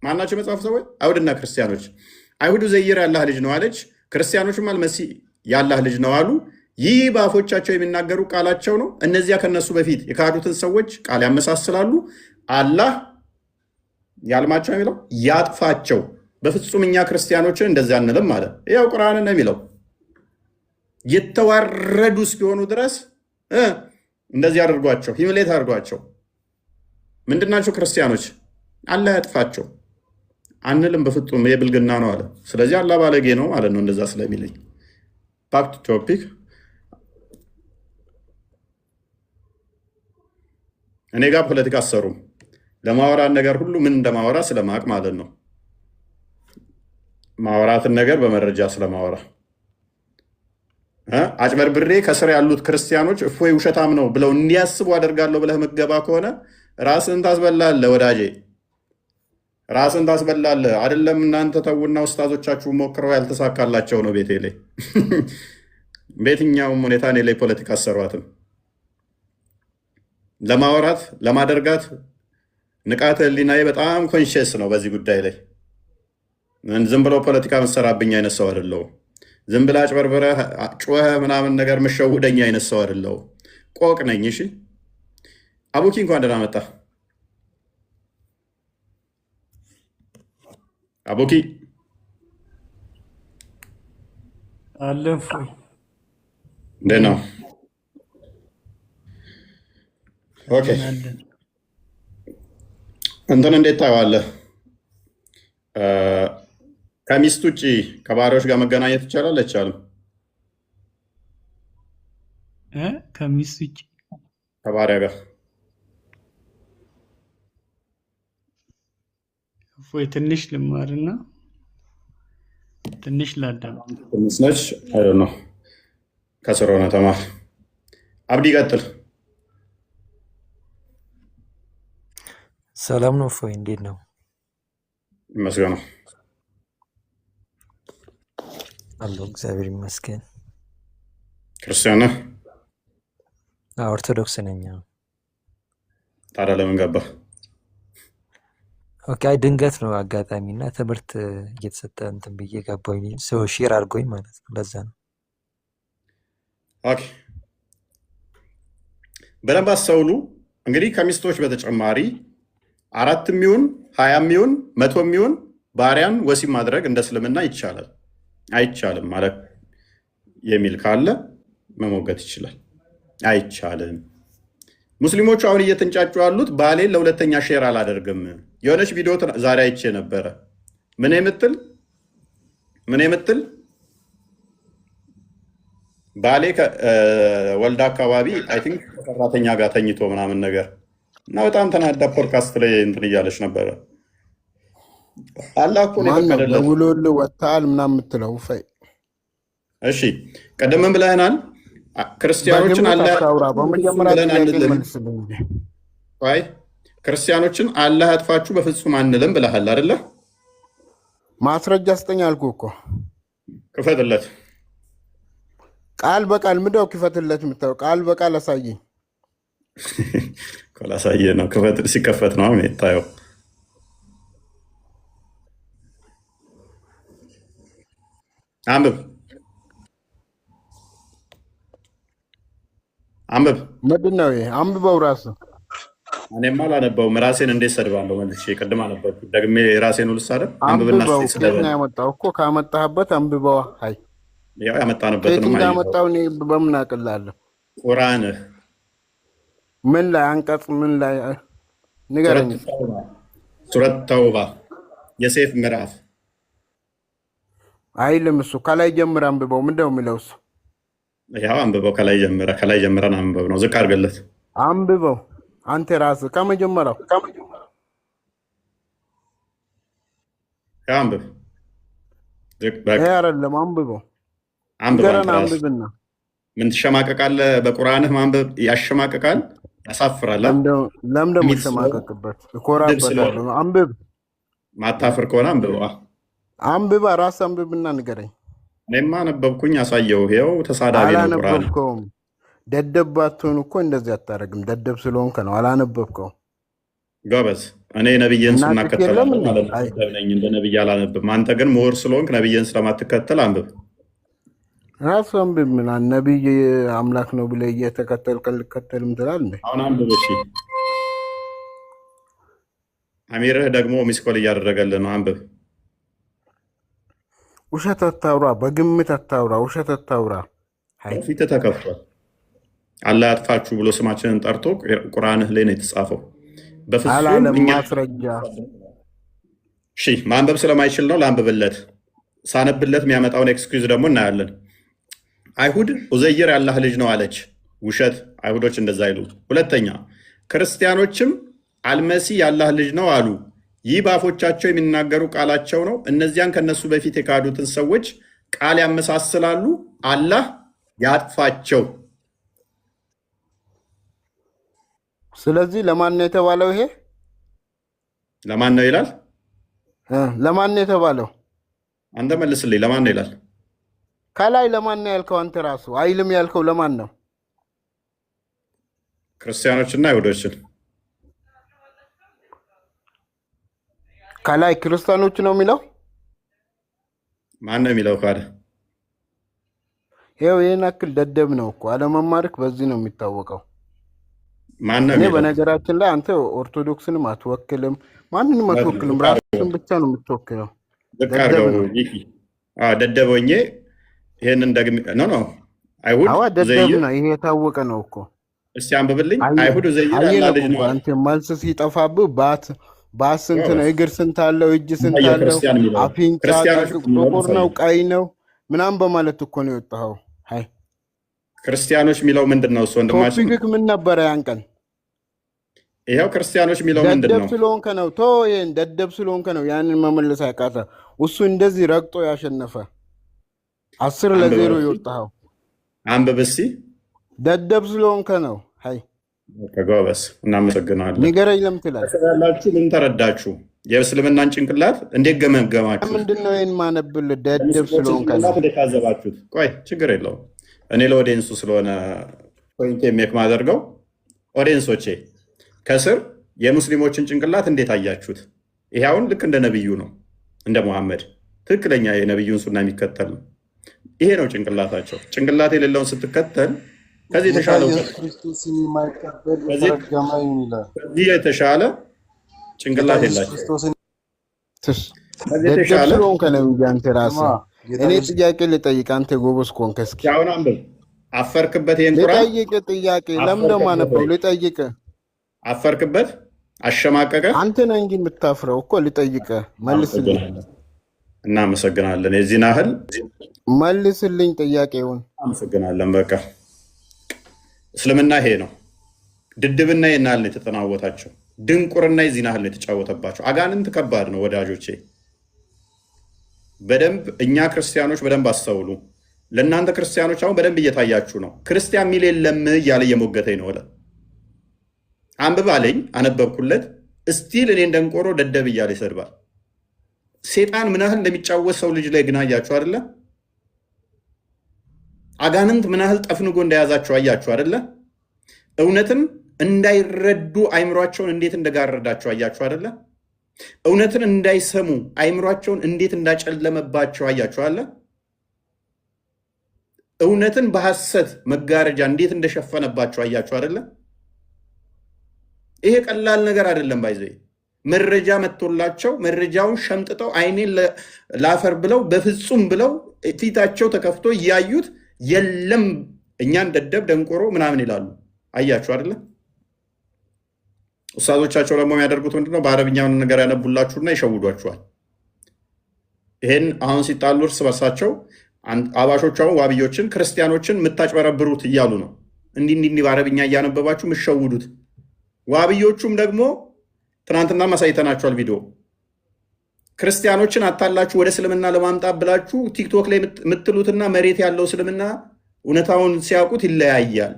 ማናቸው? የመጽሐፉ ሰዎች አይሁድና ክርስቲያኖች። አይሁዱ ዘይር ያላህ ልጅ ነው አለች፣ ክርስቲያኖችም አልመሲህ ያላህ ልጅ ነው አሉ። ይህ በአፎቻቸው የሚናገሩ ቃላቸው ነው። እነዚያ ከነሱ በፊት የካዱትን ሰዎች ቃል ያመሳስላሉ። አላህ ያልማቸው የሚለው ያጥፋቸው። በፍጹም እኛ ክርስቲያኖችን እንደዚህ አንልም አለ። ያው ቁርአን ነው የሚለው። የተዋረዱ እስኪሆኑ ድረስ እንደዚህ አድርጓቸው፣ ሂምሌት አድርጓቸው። ምንድናቸው ክርስቲያኖች? አላህ ያጥፋቸው አንልም በፍጹም። የብልግና ነው አለ። ስለዚህ አላህ ባለጌ ነው ማለት ነው እንደዛ ስለሚለኝ። ባክ ቱ ቶፒክ። እኔ ጋር ፖለቲካ አሰሩም። ለማወራን ነገር ሁሉ ምን እንደማወራ ስለማወቅ ማለት ነው። ማወራትን ነገር በመረጃ ስለማወራ አጭበርብሬ ከስር ያሉት ክርስቲያኖች እፎይ ውሸታም ነው ብለው እንዲያስቡ አደርጋለሁ ብለህ ምገባ ከሆነ ራስን ታስበላለህ ወዳጄ፣ ራስን ታስበላለህ። አይደለም እናንተ ተውና ውስታዞቻችሁ ሞክረው ያልተሳካላቸው ነው። ቤቴ ላይ በየትኛውም ሁኔታ እኔ ላይ ፖለቲካ አሰሯትም ለማውራት ለማደርጋት ንቃተ ህሊናዬ በጣም ኮንሽስ ነው በዚህ ጉዳይ ላይ። ዝም ብለው ፖለቲካ መሰራብኝ አይነት ሰው አይደለሁም። ዝም ብላ አጭበርብረህ ጩኸህ ምናምን ነገር መሸውደኛ አይነት ሰው አይደለሁም። ቆቅ ነኝ። እሺ አቡኪ እንኳን ደህና መጣ። አቡኪ አለፉ እንዴት ነው? ኦኬ እንትን እንዴት ታየዋለህ? ከሚስት ውጭ ከባሪያዎች ጋር መገናኘት ይቻላል አይቻልም? ከሚስት ውጭ ከባሪያ ጋር ወይ ትንሽ ልማርና ትንሽ ላዳም። ትንሽ ነች ነው ከስር ሆነ ተማር። አብዲ ቀጥል። ሰላም ነው እፎይ፣ እንዴት ነው? ይመስገን ነው አለሁ፣ እግዚአብሔር ይመስገን። ክርስቲያን ነህ? ኦርቶዶክስ ነኝ። ታዲያ ለምን ገባህ? ኦኬ፣ አይ ድንገት ነው አጋጣሚ እና ትምህርት እየተሰጠ እንትን ብዬ ገባኝ። ሰው ሼር አድርጎኝ ማለት ነው፣ ለዛ ነው። ኦኬ በደንብ አስተውሉ። እንግዲህ ከሚስቶች በተጨማሪ 4 የሚሆን 20 የሚሆን 100 የሚሆን ባሪያን ወሲብ ማድረግ እንደ እስልምና ይቻላል አይቻልም ማለት የሚል ካለ መሞገት ይችላል። አይቻልም። ሙስሊሞቹ አሁን እየተንጫጩ ያሉት ባሌን ለሁለተኛ ሼር አላደርግም። የሆነች ቪዲዮ ዛሬ አይቼ ነበረ። ምን የምትል ባሌ ወልዳ አካባቢ አይ ቲንክ ሰራተኛ ጋር ተኝቶ ምናምን ነገር እና በጣም ተናዳ ፖድካስት ላይ እንትን እያለች ነበረ። አላህ እኮ ነው የፈቀደለት። ደውሎልህ ወጥተሃል ምናምን የምትለው ፈይ። እሺ ቀደም ብለናል። ክርስቲያኖችን አላህ ክርስቲያኖችን አላህ ያጥፋችሁ በፍጹም አንልም ብለሃል አይደለ? ማስረጃ ስጠኝ አልኩህ እኮ። ክፈትለት። ቃል በቃል ምንድነው ክፈትለት የምታየው? ቃል በቃል አሳየኝ። ኮላሳየ ነው ክፈት። ሲከፈት ነው የምታየው። አንብብ ምንድን ነው ይሄ? አንብበው ራስህ። እኔማ አላነበውም። ራሴን እንዴት ሰድባለሁ? መልሼ ቅድም አነበብኩ ደግሜ ራሴን ልሳደብ? አንብብና አንብበው። ያመጣው እኮ ካመጣህበት አንብበዋ። አይ ያው ያመጣንበትን ነው ያመጣው። እኔ በምን አቅላለሁ? ቁርአንህ ምን ላይ አንቀጽ ምን ላይ ንገረኝ። ሱረት ተውባ የሴፍ ምዕራፍ አይልም እሱ። ከላይ ጀምር አንብበው። ምንድነው የሚለው እሱ? ያው አንብበው። ከላይ ጀምረን አንብበው ነው። ዝቅ አድርገለት አንብበው። አንተ ራስህ ከመጀመሪያው አንብብ። ይሄ አይደለም አንብበው። አንብብና ምን ትሸማቀቃለህ? በቁርአንህ ማንበብ ያሸማቀቃል፣ ያሳፍራል። ለምን ደግሞ ተሸማቀቅበት? እኮራበታለሁ። አንብብ። ማታፍር ከሆነ አንብበዋ። አንብባ ራስህ አንብብና ንገረኝ። እኔማ አነበብኩኝ፣ አሳየው። ይኸው ተሳዳቢ ነው። አላነበብከውም። ደደብ ባትሆን እኮ እንደዚህ አታደርግም። ደደብ ስለሆንክ ነው። አላነበብከውም። ጎበዝ። እኔ ነብይን ስናከተለው ማለት ነኝ። እንደ ነብይ አላነብም። አንተ ግን ምሁር ስለሆንክ ነብይን ስለማትከተል አንብብ። ራሱ አንብብ። ምን ነብይ አምላክ ነው ብለህ እየተከተልክ ልከተልም ትላለህ። አሁን አንብብ። እሺ አሚርህ ደግሞ ሚስኮል እያደረገልህ ነው። አንብብ። ውሸት አታውራ፣ በግምት አታውራ፣ ውሸት አታውራ። ፊትህ ተከፍቷል። አላህ ያጥፋችሁ ብሎ ስማችንን ጠርቶ ቁርአንህ ላይ ነው የተጻፈው። በፍጹም ማስረጃ። እሺ ማንበብ ስለማይችል ነው። ላንብብለት። ሳነብለት የሚያመጣውን ኤክስኪውዝ ደግሞ እናያለን። አይሁድ ኡዘይር ያላህ ልጅ ነው አለች። ውሸት። አይሁዶች እንደዛ አይሉ። ሁለተኛ ክርስቲያኖችም አልመሲ ያላህ ልጅ ነው አሉ። ይህ በአፎቻቸው የሚናገሩ ቃላቸው ነው። እነዚያን ከነሱ በፊት የካዱትን ሰዎች ቃል ያመሳስላሉ። አላህ ያጥፋቸው። ስለዚህ ለማን ነው የተባለው? ይሄ ለማን ነው ይላል? ለማን ነው የተባለው? አንተ መልስልኝ። ለማን ነው ይላል? ከላይ ለማን ነው ያልከው? አንተ ራሱ አይልም ያልከው ለማን ነው? ክርስቲያኖችና አይሁዶችን። ከላይ ክርስቲያኖች ነው የሚለው። ማን ነው የሚለው? ካደ ይኸው ይህን ያክል ደደብ ነው እኮ አለመማርክ በዚህ ነው የሚታወቀው። ማን ነው እኔ የሚለው? በነገራችን ላይ አንተ ኦርቶዶክስንም አትወክልም፣ ማንንም አትወክልም፣ ራስን ብቻ ነው የምትወክለው። ልክ ደደብ አድርገው ነው። ደደበኜ ይሄንን ደግሜ ኖ አይሁድ አዋ ደደብ ዘይር ነው። ይሄ የታወቀ ነው እኮ። እስቲ አንብብልኝ። አየህ አይሁድ ዘይር አላ አየህ ልጅ እኮ ነው። አንተ መልስ ሲጠፋብህ ባት ስንት ነው? እግር ስንት አለው? እጅ ስንት አለው? ክርስቲያን የሚለው አፍንጫ ክርስቲያኖች ጥቁር ነው ቀይ ነው ምናምን በማለት እኮ ነው የወጣኸው። አይ ክርስቲያኖች የሚለው ምንድን ነው? እሱ ወንድማችን ቶፒክ ምን ነበረ ያን ቀን? ይኸው ክርስቲያኖች የሚለው ምንድን ደደብ ነው? ስለሆንከ ነው። ይሄን ደደብ ስለሆንከ ነው ያንን መመለስ ያቃተ። እሱ እንደዚህ ረግጦ ያሸነፈ 10-0 የወጣኸው አንብብ እስቲ። ደደብ ስለሆንከ ነው። አይ ጎበዝ፣ እናመሰግናለን። ንገረኝ ለምን ትላለህ? ያላችሁ ምን ተረዳችሁ? የእስልምናን ጭንቅላት እንዴት ገመገማችሁ? ምንድን ነው ይህን ማነብልህ? ደደብ ስለሆንከ ነው። እንዴት ታዘባችሁት? ቆይ ችግር የለውም። እኔ ለኦዲየንሱ ስለሆነ ፖይንት ሜክ ማደርገው፣ ኦዲየንሶቼ ከስር የሙስሊሞችን ጭንቅላት እንዴት አያችሁት? ይሄ አሁን ልክ እንደ ነቢዩ ነው፣ እንደ ሙሐመድ ትክክለኛ የነቢዩን ሱና የሚከተል ነው። ይሄ ነው ጭንቅላታቸው። ጭንቅላት የሌለውን ስትከተል ከዚህ የተሻለ ክርስቶስን የማይቀበል የተረገመ ይላል። ከዚህ የተሻለ ጭንቅላት የላቸው። ደደብ ስለሆንከ ነው እንጂ አንተ ራስህ። እኔ ጥያቄ ልጠይቅ፣ አንተ ጎበዝ ከሆንክ እስኪ አሁን አንብብ። አፈርክበት? ይሄን ቁርአን ልጠይቅ ጥያቄ። ለምን ደግሞ አነበው? ልጠይቅ። አፈርክበት? አሸማቀቀ? አንተ ነህ እንጂ የምታፍረው እኮ። ልጠይቅ፣ መልስልኝ። እናመሰግናለን። የዚህን ያህል መልስልኝ ጥያቄውን። አመሰግናለን። በቃ እስልምና ይሄ ነው። ድድብና ይህን ያህል ነው የተጠናወታቸው። ድንቁርና የዚህን ያህል ነው የተጫወተባቸው። አጋንንት ከባድ ነው ወዳጆቼ። በደንብ እኛ ክርስቲያኖች በደንብ አስተውሉ። ለእናንተ ክርስቲያኖች አሁን በደንብ እየታያችሁ ነው። ክርስቲያን ሚል የለም እያለ እየሞገተኝ ነው። አንብብ አለኝ፣ አነበብኩለት። እስቲል እኔን ደንቆሮ ደደብ እያለ ይሰድባል። ሴጣን ምን ያህል እንደሚጫወት ሰው ልጅ ላይ ግን አያችሁ አይደለ? አጋንንት ምን ያህል ጠፍንጎ እንደያዛቸው አያችሁ አይደለ? እውነትን እንዳይረዱ አይምሯቸውን እንዴት እንደጋረዳቸው አያችሁ አይደለ? እውነትን እንዳይሰሙ አይምሯቸውን እንዴት እንዳጨለመባቸው አያችሁ አለ? እውነትን በሐሰት መጋረጃ እንዴት እንደሸፈነባቸው አያችሁ አይደለ? ይሄ ቀላል ነገር አይደለም። ባይዘ መረጃ መጥቶላቸው መረጃውን ሸምጥጠው አይኔን ላፈር ብለው በፍጹም ብለው ፊታቸው ተከፍቶ እያዩት የለም እኛን ደደብ ደንቆሮ ምናምን ይላሉ። አያችሁ አይደለ? ኡስታዞቻቸው ደግሞ የሚያደርጉት ምንድነው? በአረብኛውን ነገር ያነቡላችሁና ይሸውዷችኋል። ይሄን አሁን ሲጣሉ እርስ በርሳቸው አባሾቹ አሁን ዋብዮችን ክርስቲያኖችን የምታጭበረብሩት እያሉ ነው። እንዲህ በአረብኛ እያነበባችሁ የምትሸውዱት። ዋብዮቹም ደግሞ ትናንትና ማሳይተናችኋል ቪዲዮ። ክርስቲያኖችን አታላችሁ ወደ እስልምና ለማምጣት ብላችሁ ቲክቶክ ላይ የምትሉትና መሬት ያለው እስልምና እውነታውን ሲያውቁት ይለያያል።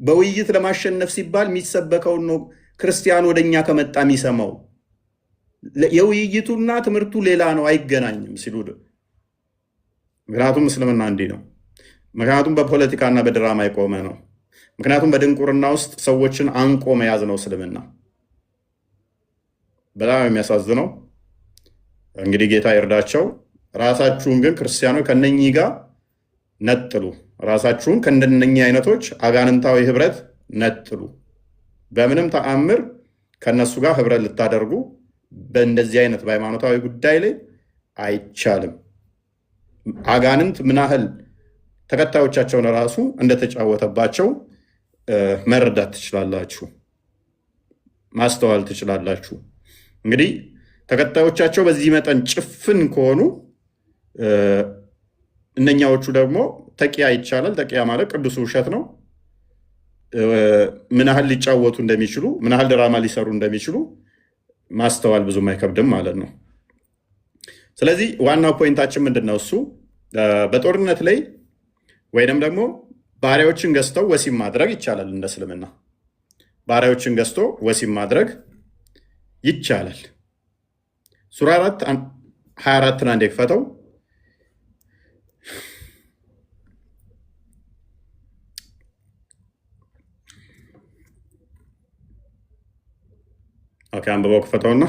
በውይይት ለማሸነፍ ሲባል የሚሰበከውን ነው ክርስቲያን ወደኛ ከመጣ የሚሰማው። የውይይቱና ትምህርቱ ሌላ ነው፣ አይገናኝም ሲሉ ምክንያቱም እስልምና እንዲህ ነው። ምክንያቱም በፖለቲካና በድራማ የቆመ ነው። ምክንያቱም በድንቁርና ውስጥ ሰዎችን አንቆ መያዝ ነው እስልምና። በጣም የሚያሳዝነው እንግዲህ ጌታ ይርዳቸው። ራሳችሁን ግን ክርስቲያኖች ከነኚህ ጋር ነጥሉ። ራሳችሁን ከእንደነኚህ አይነቶች አጋንንታዊ ህብረት ነጥሉ። በምንም ተአምር ከነሱ ጋር ህብረት ልታደርጉ በእንደዚህ አይነት በሃይማኖታዊ ጉዳይ ላይ አይቻልም። አጋንንት ምን ያህል ተከታዮቻቸውን ራሱ እንደተጫወተባቸው መረዳት ትችላላችሁ፣ ማስተዋል ትችላላችሁ። እንግዲህ ተከታዮቻቸው በዚህ መጠን ጭፍን ከሆኑ እነኛዎቹ ደግሞ ተቂያ ይቻላል። ተቂያ ማለት ቅዱስ ውሸት ነው። ምን ያህል ሊጫወቱ እንደሚችሉ፣ ምን ያህል ድራማ ሊሰሩ እንደሚችሉ ማስተዋል ብዙም አይከብድም ማለት ነው። ስለዚህ ዋናው ፖይንታችን ምንድን ነው? እሱ በጦርነት ላይ ወይንም ደግሞ ባሪያዎችን ገዝተው ወሲብ ማድረግ ይቻላል። እንደ እስልምና ባሪያዎችን ገዝቶ ወሲብ ማድረግ ይቻላል። ሱራ 4 24 አንዴ ክፈተው። ኦኬ፣ አንብበው ክፈተውና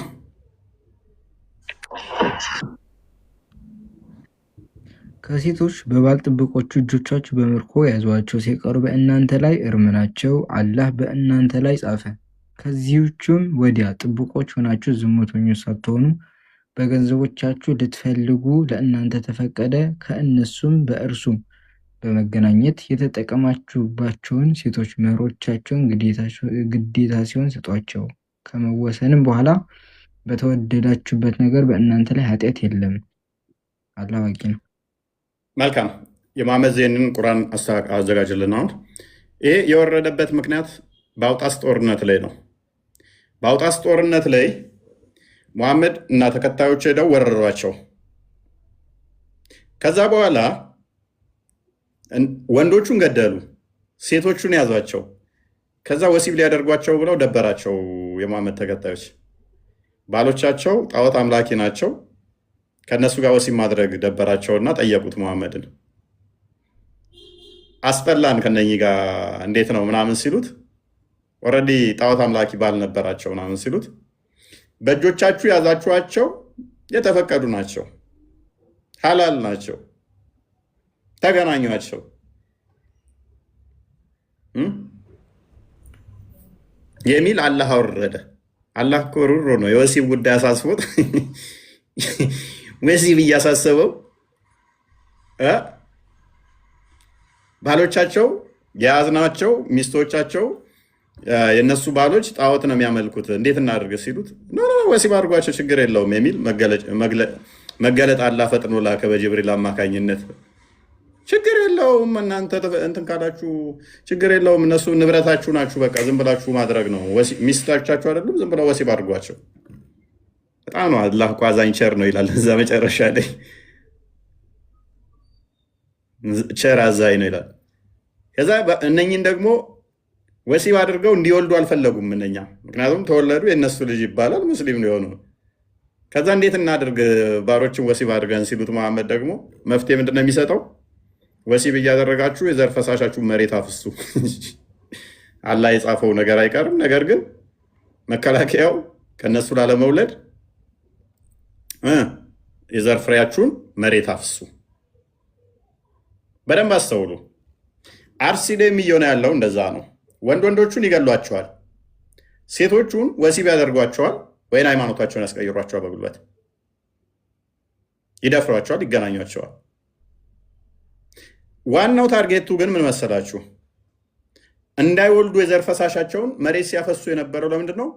ከሴቶች በባል ጥብቆቹ እጆቻችሁ በምርኮ ያዟቸው ሲቀሩ በእናንተ ላይ እርም ናቸው፣ አላህ በእናንተ ላይ ጻፈ። ከዚህችም ወዲያ ጥብቆች ሆናችሁ ዝሙተኞች ሳትሆኑ በገንዘቦቻችሁ ልትፈልጉ ለእናንተ ተፈቀደ። ከእነሱም በእርሱ በመገናኘት የተጠቀማችሁባቸውን ሴቶች መህሮቻቸውን ግዴታ ሲሆን ስጧቸው። ከመወሰንም በኋላ በተወደዳችሁበት ነገር በእናንተ ላይ ኃጢአት የለም፣ አላህ አዋቂ ነው። መልካም። የመሐመድ ዜንን ቁርአን አዘጋጅልን። አሁን ይሄ የወረደበት ምክንያት በአውጣስ ጦርነት ላይ ነው። በአውጣስ ጦርነት ላይ ሙሐመድ እና ተከታዮች ሄደው ወረሯቸው። ከዛ በኋላ ወንዶቹን ገደሉ፣ ሴቶቹን ያዟቸው። ከዛ ወሲብ ሊያደርጓቸው ብለው ደበራቸው። የሙሐመድ ተከታዮች ባሎቻቸው ጣዖት አምላኪ ናቸው። ከእነሱ ጋር ወሲብ ማድረግ ደበራቸውና ጠየቁት ሙሐመድን። አስጠላን ከነኚህ ጋር እንዴት ነው ምናምን ሲሉት፣ ኦልሬዲ ጣዖት አምላኪ ባል ነበራቸው ምናምን ሲሉት፣ በእጆቻችሁ ያዛችኋቸው የተፈቀዱ ናቸው፣ ሐላል ናቸው፣ ተገናኟቸው የሚል አላህ አወረደ። አላህ እኮ ሩሮ ነው። የወሲብ ጉዳይ አሳስቦት ወሲብ እያሳሰበው ባሎቻቸው የያዝናቸው ሚስቶቻቸው የነሱ ባሎች ጣዖት ነው የሚያመልኩት እንዴት እናድርግ ሲሉት ወሲብ አድርጓቸው ችግር የለውም የሚል መገለጥ አላህ ፈጥኖ ላከ በጅብሪል አማካኝነት። ችግር የለውም እናንተ እንትን ካላችሁ ችግር የለውም፣ እነሱ ንብረታችሁ ናችሁ፣ በቃ ዝም ብላችሁ ማድረግ ነው። ሚስቶቻችሁ አይደሉም፣ ዝም ብለው ወሲብ አድርጓቸው። በጣም ነው አላህ እኮ አዛኝ ቸር ነው ይላል እዛ መጨረሻ ላይ ቸር አዛኝ ነው ይላል። ከዛ እነኝን ደግሞ ወሲብ አድርገው እንዲወልዱ አልፈለጉም እነኛ፣ ምክንያቱም ተወለዱ የእነሱ ልጅ ይባላል፣ ሙስሊም ነው የሆኑ። ከዛ እንዴት እናድርግ ባሮችን ወሲብ አድርገን ሲሉት መሐመድ ደግሞ መፍትሄ ምንድን ነው የሚሰጠው? ወሲብ እያደረጋችሁ የዘር ፈሳሻችሁን መሬት አፍሱ። አላህ የጻፈው ነገር አይቀርም። ነገር ግን መከላከያው ከእነሱ ላለመውለድ የዘር ፍሬያችሁን መሬት አፍሱ። በደንብ አስተውሉ። አርሲ ላይ እየሆነ ያለው እንደዛ ነው። ወንዶቹን ይገሏቸዋል፣ ሴቶቹን ወሲብ ያደርጓቸዋል፣ ወይን ሃይማኖታቸውን ያስቀይሯቸዋል፣ በጉልበት ይደፍሯቸዋል፣ ይገናኟቸዋል። ዋናው ታርጌቱ ግን ምን መሰላችሁ? እንዳይወልዱ የዘር ፈሳሻቸውን መሬት ሲያፈሱ የነበረው ለምንድን ነው?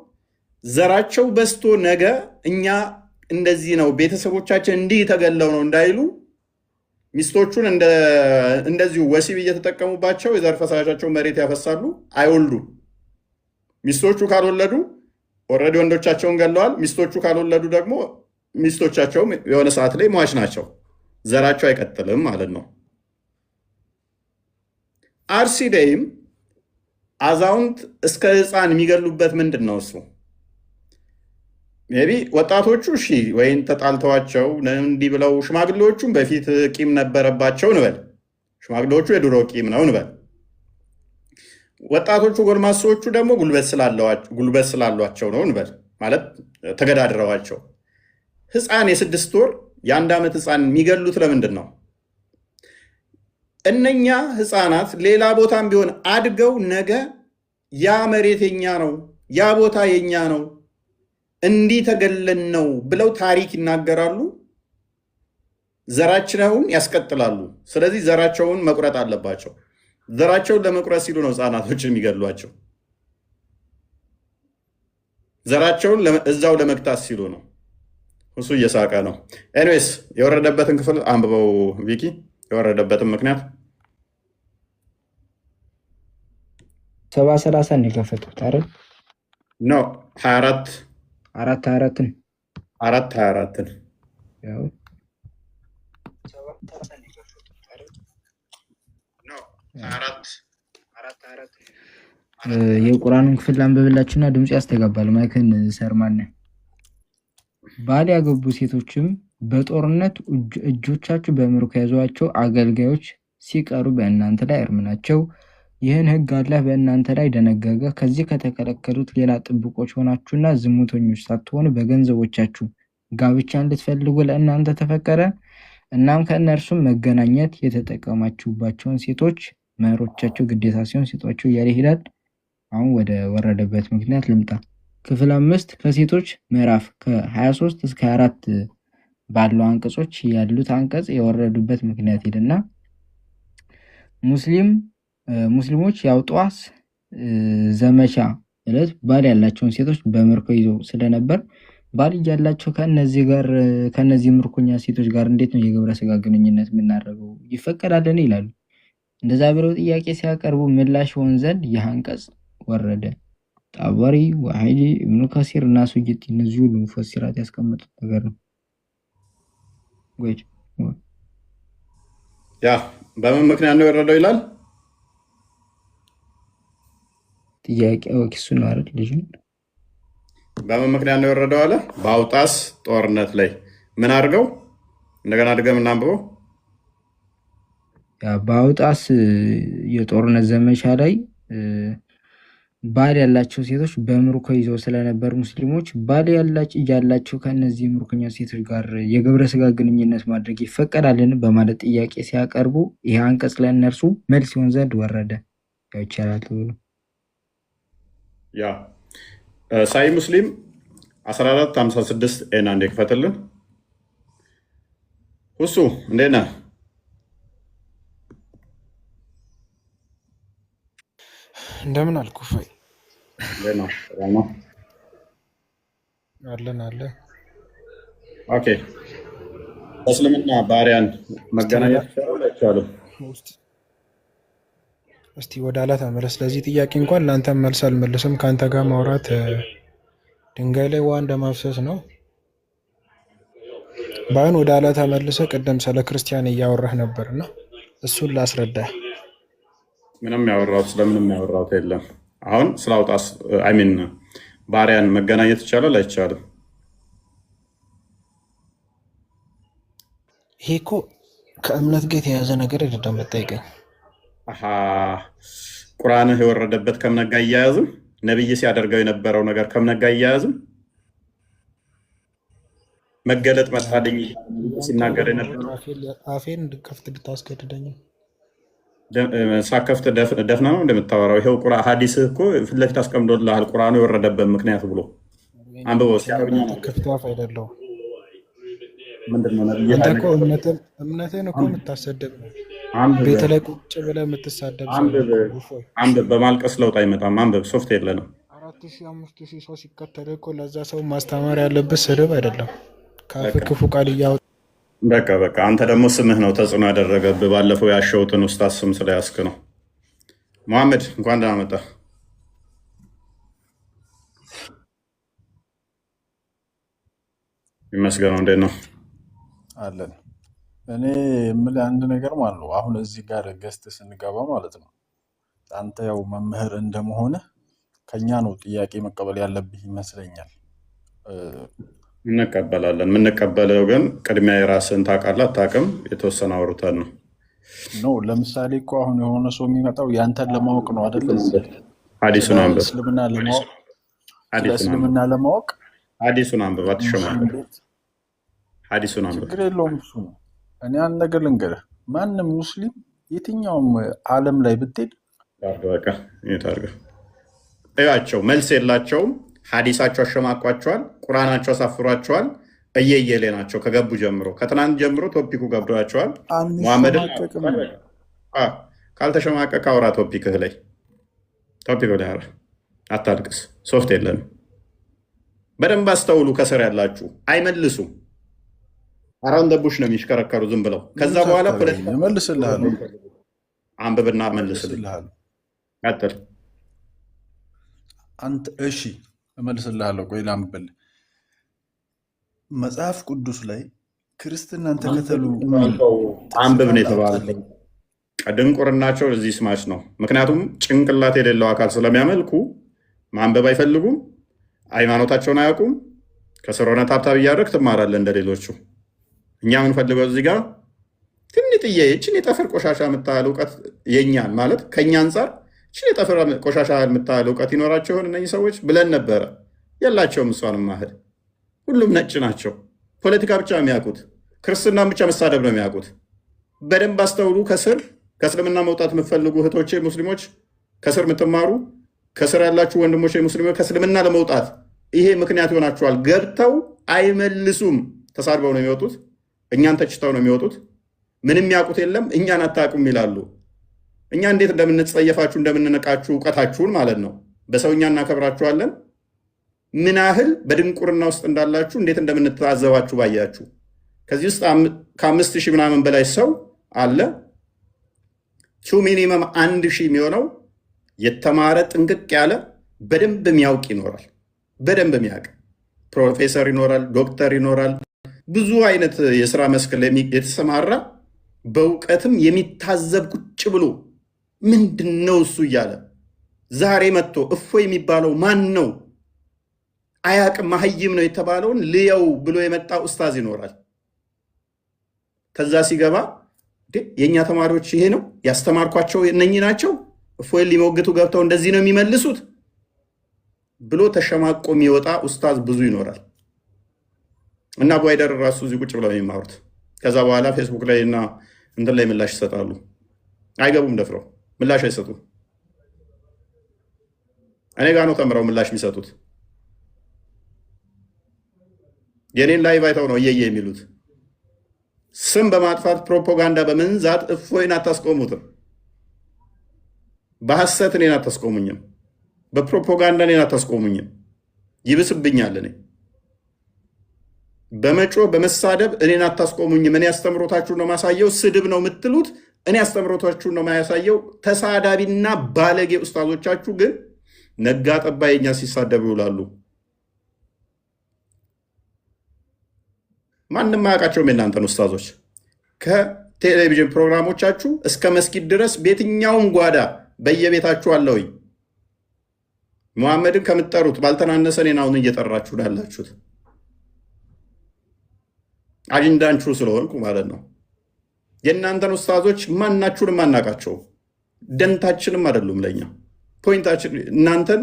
ዘራቸው በስቶ ነገ እኛ እንደዚህ ነው ቤተሰቦቻችን እንዲህ ተገለው ነው እንዳይሉ ሚስቶቹን እንደዚሁ ወሲብ እየተጠቀሙባቸው የዘር ፈሳሻቸው መሬት ያፈሳሉ፣ አይወልዱ። ሚስቶቹ ካልወለዱ ኦልሬዲ ወንዶቻቸውን ገለዋል። ሚስቶቹ ካልወለዱ ደግሞ ሚስቶቻቸውም የሆነ ሰዓት ላይ ሟች ናቸው፣ ዘራቸው አይቀጥልም ማለት ነው። አርሲ ላይም አዛውንት እስከ ሕፃን የሚገሉበት ምንድን ነው? እሱ ሜይ ቢ ወጣቶቹ እሺ ወይም ተጣልተዋቸው እንዲህ ብለው፣ ሽማግሌዎቹም በፊት ቂም ነበረባቸው እንበል፣ ሽማግሌዎቹ የድሮ ቂም ነው እንበል። ወጣቶቹ ጎልማሶቹ ደግሞ ጉልበት ስላሏቸው ነው እንበል፣ ማለት ተገዳድረዋቸው። ሕፃን የ6 ወር የ1 ዓመት ሕፃን የሚገሉት ለምንድን ነው? እነኛ ሕፃናት ሌላ ቦታም ቢሆን አድገው ነገ ያ መሬት የኛ ነው፣ ያ ቦታ የኛ ነው፣ እንዲህ ተገለን ነው ብለው ታሪክ ይናገራሉ፣ ዘራቸውን ያስቀጥላሉ። ስለዚህ ዘራቸውን መቁረጥ አለባቸው። ዘራቸውን ለመቁረጥ ሲሉ ነው ሕፃናቶችን የሚገሏቸው። ዘራቸውን እዛው ለመግታት ሲሉ ነው። እሱ እየሳቀ ነው። ኤኒዌይስ የወረደበትን ክፍል አንብበው ቪኪ። የወረደበትን ምክንያት 7:30 ነው የከፈቱት አይደል? ነው 24 4:24 4:24 ያው የቁርአኑን ክፍል አንብብላችሁና ድምፁ ያስተጋባል። ማይክን ሰርማን ባል ያገቡ ሴቶችም በጦርነት እጆቻችሁ በምርኮ የያዟቸው አገልጋዮች ሲቀሩ በእናንተ ላይ እርም ናቸው። ይህን ሕግ አላህ በእናንተ ላይ ደነገገ። ከዚህ ከተከለከሉት ሌላ ጥብቆች ሆናችሁና ዝሙተኞች ሳትሆኑ በገንዘቦቻችሁ ጋብቻን ልትፈልጉ ለእናንተ ተፈቀደ። እናም ከእነርሱም መገናኘት የተጠቀማችሁባቸውን ሴቶች መህሮቻቸው ግዴታ ሲሆን ስጧቸው እያለ ይሄዳል። አሁን ወደ ወረደበት ምክንያት ልምጣ። ክፍል 5 ከሴቶች ምዕራፍ ከ23 እስከ 24 ባለው አንቀጾች ያሉት አንቀጽ የወረዱበት ምክንያት ሄድና ሙስሊሞች የአውጧስ ዘመቻ ዕለት ባል ያላቸውን ሴቶች በምርኮ ይዘው ስለነበር ባል እያላቸው ከነዚህ ምርኮኛ ሴቶች ጋር እንዴት ነው የግብረ ስጋ ግንኙነት የምናደርገው ይፈቀዳልን ይላሉ። እንደዛ ብለው ጥያቄ ሲያቀርቡ ምላሽ ይሆን ዘንድ ይህ አንቀጽ ወረደ። ጣበሪ ወሐይዲ ኢብኑ ከሲር እና ሱዩጢ እነዚህ ሁሉ ሙፈሲራት ያስቀመጡት ነገር ነው። ያ በምን ምክንያት ነው የወረደው ይላል ጥያቄው እሱ ነው አይደል? ልጅ በምን ምክንያት ነው የወረደው አለ። በአውጣስ ጦርነት ላይ ምን አድርገው እንደገና ድገም እናንብበው። ያ በአውጣስ የጦርነት ዘመቻ ላይ ባል ያላቸው ሴቶች በምርኮ ይዘው ስለነበር ሙስሊሞች ባል ያላቸው ከነዚህ ምርኮኛ ሴቶች ጋር የግብረ ስጋ ግንኙነት ማድረግ ይፈቀዳልን በማለት ጥያቄ ሲያቀርቡ ይህ አንቀጽ ለእነርሱ መልስ ይሆን ዘንድ ወረደ። ያው ይቻላል ብሎ ያ ሳይ ሙስሊም 1456 ኤና እንደ ክፈትልን ሁሱ እንዴት ነህ? እንደምን አልኩ ፋይ ነው አለን አለ። ኦኬ እስልምና ባሪያን መገናኘት ይቻላል? እስቲ ወደ ኋላ ተመለስ። ለዚህ ጥያቄ እንኳን ለአንተ መልስ አልመልስም። ከአንተ ጋር ማውራት ድንጋይ ላይ ውሃ እንደማፍሰስ ነው። ባይሆን ወደ ኋላ ተመልሰ ቅድም ስለ ክርስቲያን እያወራህ ነበርና እሱን ላስረዳህ። ምንም ያወራሁት ስለምንም ያወራሁት የለም። አሁን ስላውጣስ አይሚን ባሪያን መገናኘት ይቻላል አይቻልም? ይሄ እኮ ከእምነት ጋር የተያዘ ነገር አይደለም። መጠይቀኝ ቁርአንህ የወረደበት ከእምነት ጋር እያያዝም ነብይ ሲያደርገው የነበረው ነገር ከእምነት ጋር እያያዝም መገለጥ መታደኝ ሲናገር የነበረው አፌን እንድከፍት ልታስገድደኝ ሳከፍት ደፍና ነው እንደምታወራው። ይሄው ቁርአን ሐዲስህ እኮ ፊት ለፊት አስቀምጦልሃል ቁርአኑ የወረደበት ምክንያት ብሎ አንብበው ሲያርብኛ ነው። ከፍታፍ አይደለም ምንድነው ነብይ አንተ እኮ እምነትህን እኮ የምታሰደብ ነው። ቤት ላይ ቁጭ ብለህ የምትሳደብ አንብብ። በማልቀስ ለውጥ አይመጣም። አንብብ። ሶፍት የለንም። 4000 5000 ሰው ሲከተል እኮ ለዛ ሰው ማስተማር ያለበት ስድብ አይደለም። ከአፍ ክፉ ቃል እያወጣ በቃ አንተ ደግሞ ስምህ ነው ተጽዕኖ ያደረገብህ። ባለፈው ያሸውትን ኡስታዝ ስም ስለያዝክ ነው። መሐመድ እንኳን ደህና መጣህ። ይመስገነው። እንዴት ነው አለን? እኔ የምልህ አንድ ነገር ማለት ነው። አሁን እዚህ ጋር ገስት ስንገባ ማለት ነው አንተ ያው መምህር እንደመሆንህ ከኛ ነው ጥያቄ መቀበል ያለብህ ይመስለኛል። እንቀበላለን። የምንቀበለው ግን ቅድሚያ የራስህን ታውቃለህ አታውቅም የተወሰነ አውርተን ነው። ኖ ለምሳሌ እኮ አሁን የሆነ ሰው የሚመጣው ያንተን ለማወቅ ነው አይደል? ሐዲሱን አንብብ። እስልምና ለማወቅ ሐዲሱን አንብብ። አትሸማቀቅ። ሐዲሱን አንብብ። ችግር የለውም እሱ ነው። እኔ አንድ ነገር ልንገርህ፣ ማንም ሙስሊም የትኛውም ዓለም ላይ ብትሄድ በቃ ይታርገ እያቸው መልስ የላቸውም። ሐዲሳቸው አሸማቋቸዋል። ቁርአናቸው አሳፍሯቸዋል። እየየሌ ናቸው። ከገቡ ጀምሮ ከትናንት ጀምሮ ቶፒኩ ገብቷቸዋል። ሙሐመድን ካልተሸማቀቅ አውራ ቶፒክህ ላይ ቶፒክ ላይ አታልቅስ። ሶፍት የለንም። በደንብ አስተውሉ። ከስር ያላችሁ አይመልሱም። አራውንድ ቡሽ ነው የሚሽከረከሩ ዝም ብለው። ከዛ በኋላ እመልስልሃለሁ። አንብብና መልስልሃለሁ። ቀጥል አንተ። እሺ እመልስልሃለሁ። ቆይ ላንብብልህ። መጽሐፍ ቅዱስ ላይ ክርስትናን ተከተሉ አንብብ ነው የተባለው። ድንቁርናቸው እዚህ ስማች ነው። ምክንያቱም ጭንቅላት የሌለው አካል ስለሚያመልኩ ማንበብ አይፈልጉም፣ ሃይማኖታቸውን አያውቁም። ከስሮነ ታብታብ እያደረግ ትማራለህ እንደ ሌሎቹ። እኛ የምንፈልገው እዚህ ጋር ትንጥዬ ይችን የጠፍር ቆሻሻ የምታህል እውቀት የኛን ማለት ከእኛ አንጻር ይችን የጠፍር ቆሻሻ የምታህል እውቀት ይኖራቸው ይሆን እነዚህ ሰዎች ብለን ነበረ። የላቸውም። እሷንም ማህል ሁሉም ነጭ ናቸው። ፖለቲካ ብቻ የሚያውቁት፣ ክርስትናን ብቻ መሳደብ ነው የሚያውቁት። በደንብ አስተውሉ። ከእስልምና መውጣት የምትፈልጉ እህቶቼ ሙስሊሞች፣ ከስር የምትማሩ ከስር ያላችሁ ወንድሞች ሙስሊሞች ከእስልምና ለመውጣት ይሄ ምክንያት ይሆናችኋል። ገብተው አይመልሱም። ተሳድበው ነው የሚወጡት። እኛን ተችተው ነው የሚወጡት። ምንም ያውቁት የለም። እኛን አታውቁም ይላሉ። እኛ እንዴት እንደምንጸየፋችሁ እንደምንነቃችሁ እውቀታችሁን ማለት ነው። በሰውኛ እናከብራችኋለን። ምን ያህል በድንቁርና ውስጥ እንዳላችሁ እንዴት እንደምንታዘባችሁ ባያችሁ። ከዚህ ውስጥ ከ5000 ምናምን በላይ ሰው አለ። ሚኒመም 1000 የሚሆነው የተማረ ጥንቅቅ ያለ በደንብ የሚያውቅ ይኖራል። በደንብ የሚያውቅ ፕሮፌሰር ይኖራል፣ ዶክተር ይኖራል፣ ብዙ አይነት የስራ መስክ ላይ የተሰማራ በእውቀትም የሚታዘብ ቁጭ ብሎ ምንድን ነው እሱ እያለ ዛሬ መጥቶ እፎይ የሚባለው ማን ነው አያቅም መሀይም ነው የተባለውን ልየው ብሎ የመጣ ኡስታዝ ይኖራል። ከዛ ሲገባ የእኛ ተማሪዎች ይሄ ነው ያስተማርኳቸው እነኚህ ናቸው እፎይን ሊሞግቱ ገብተው እንደዚህ ነው የሚመልሱት ብሎ ተሸማቆ የሚወጣ ኡስታዝ ብዙ ይኖራል። እና ጓይደር ራሱ እዚህ ቁጭ ብለው የሚማሩት ከዛ በኋላ ፌስቡክ ላይ እና እንትን ላይ ምላሽ ይሰጣሉ። አይገቡም፣ ደፍረው ምላሽ አይሰጡ። እኔ ጋ ነው ተምረው ምላሽ የሚሰጡት። የኔን ላይቭ አይተው ነው እየየ የሚሉት። ስም በማጥፋት ፕሮፓጋንዳ በመንዛት እፎይን አታስቆሙትም። በሐሰት እኔን አታስቆሙኝም። በፕሮፓጋንዳ እኔን አታስቆሙኝም። ይብስብኛል። እኔ በመጮ በመሳደብ እኔን አታስቆሙኝም። እኔ አስተምሮታችሁን ነው ማሳየው። ስድብ ነው የምትሉት፣ እኔ አስተምሮታችሁን ነው ማያሳየው። ተሳዳቢና ባለጌ ኡስታዞቻችሁ ግን ነጋ ጠባ የኛ ሲሳደቡ ይውላሉ። ማንም አያውቃቸውም የእናንተን ኡስታዞች። ከቴሌቪዥን ፕሮግራሞቻችሁ እስከ መስጊድ ድረስ በየትኛውም ጓዳ በየቤታችሁ አለውኝ። ሙሐመድን ከምትጠሩት ባልተናነሰ እኔን አሁን እየጠራችሁ ያላችሁት አጀንዳችሁ ስለሆንኩ ማለት ነው። የእናንተን ኡስታዞች ማናችሁንም አናውቃቸው፣ ደንታችንም አይደሉም ለኛ። ፖይንታችን እናንተን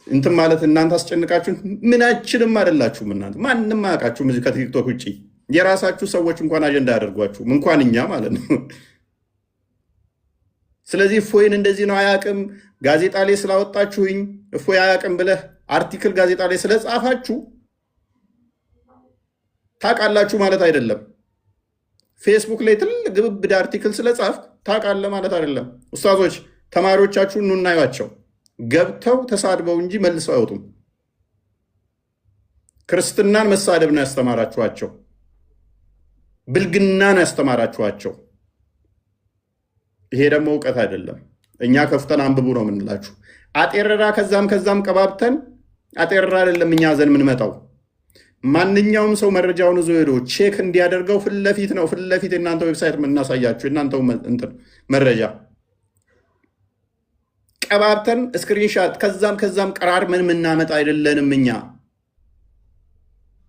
እንትን ማለት እናንተ አስጨንቃችሁን ምናችንም አይደላችሁም። እናንተ ማንም አያውቃችሁም። እዚህ ከቲክቶክ ውጭ የራሳችሁ ሰዎች እንኳን አጀንዳ ያደርጓችሁም፣ እንኳን እኛ ማለት ነው። ስለዚህ እፎይን እንደዚህ ነው አያውቅም፣ ጋዜጣ ላይ ስላወጣችሁኝ እፎይ አያውቅም ብለህ አርቲክል ጋዜጣ ላይ ስለጻፋችሁ ታውቃላችሁ ማለት አይደለም። ፌስቡክ ላይ ትልቅ ግብብድ አርቲክል ስለጻፍ ታውቃለህ ማለት አይደለም። ኡስታዞች ተማሪዎቻችሁን ኑ እናዩዋቸው። ገብተው ተሳድበው እንጂ መልሰው አይወጡም። ክርስትናን መሳደብ ነው ያስተማራችኋቸው። ብልግና ነው ያስተማራችኋቸው። ይሄ ደግሞ እውቀት አይደለም። እኛ ከፍተን አንብቡ ነው የምንላችሁ። አጤረራ ከዛም ቀባብተን አጤረራ አይደለም እኛ ዘን የምንመጣው። ማንኛውም ሰው መረጃውን ይዞ ሄዶ ቼክ እንዲያደርገው ፊት ለፊት ነው። ፊት ለፊት የእናንተ ዌብሳይት የምናሳያችሁ የእናንተው መረጃ ቀባብተን ስክሪንሻት ከዛም ቀራርመን የምናመጣ አይደለንም። እኛ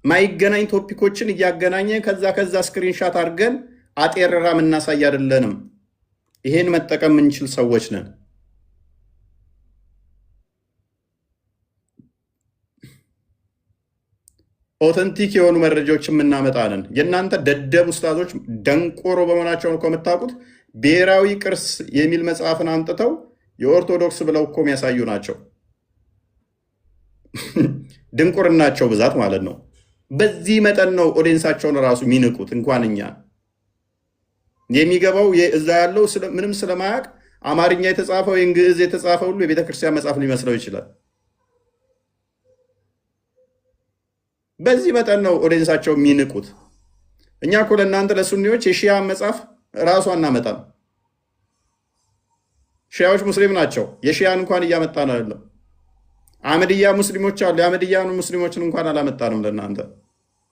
ማይገናኝ ቶፒኮችን እያገናኘ ከዛ ስክሪንሻት አድርገን አጤረራ የምናሳይ አይደለንም። ይሄን መጠቀም የምንችል ሰዎች ነን። ኦተንቲክ የሆኑ መረጃዎች የምናመጣ ነን። የእናንተ ደደብ ኡስታዞች ደንቆሮ በመሆናቸው እኮ የምታውቁት ብሔራዊ ቅርስ የሚል መጽሐፍን አምጥተው የኦርቶዶክስ ብለው እኮ የሚያሳዩ ናቸው። ድንቁርናቸው ብዛት ማለት ነው። በዚህ መጠን ነው ኦዲየንሳቸውን ራሱ የሚንቁት። እንኳን እኛ የሚገባው እዛ ያለው ምንም ስለማያውቅ አማርኛ የተጻፈው ግዕዝ የተጻፈው ሁሉ የቤተክርስቲያን መጽሐፍ ሊመስለው ይችላል። በዚህ መጠን ነው ኦዲየንሳቸው የሚንቁት። እኛ እኮ ለእናንተ ለሱኒዎች የሺያ መጽሐፍ ራሱ አናመጣም። ሺያዎች ሙስሊም ናቸው። የሺያን እንኳን እያመጣን አይደለም። አህመድያ ሙስሊሞች አሉ። የአህመድያ ሙስሊሞችን እንኳን አላመጣንም ለእናንተ።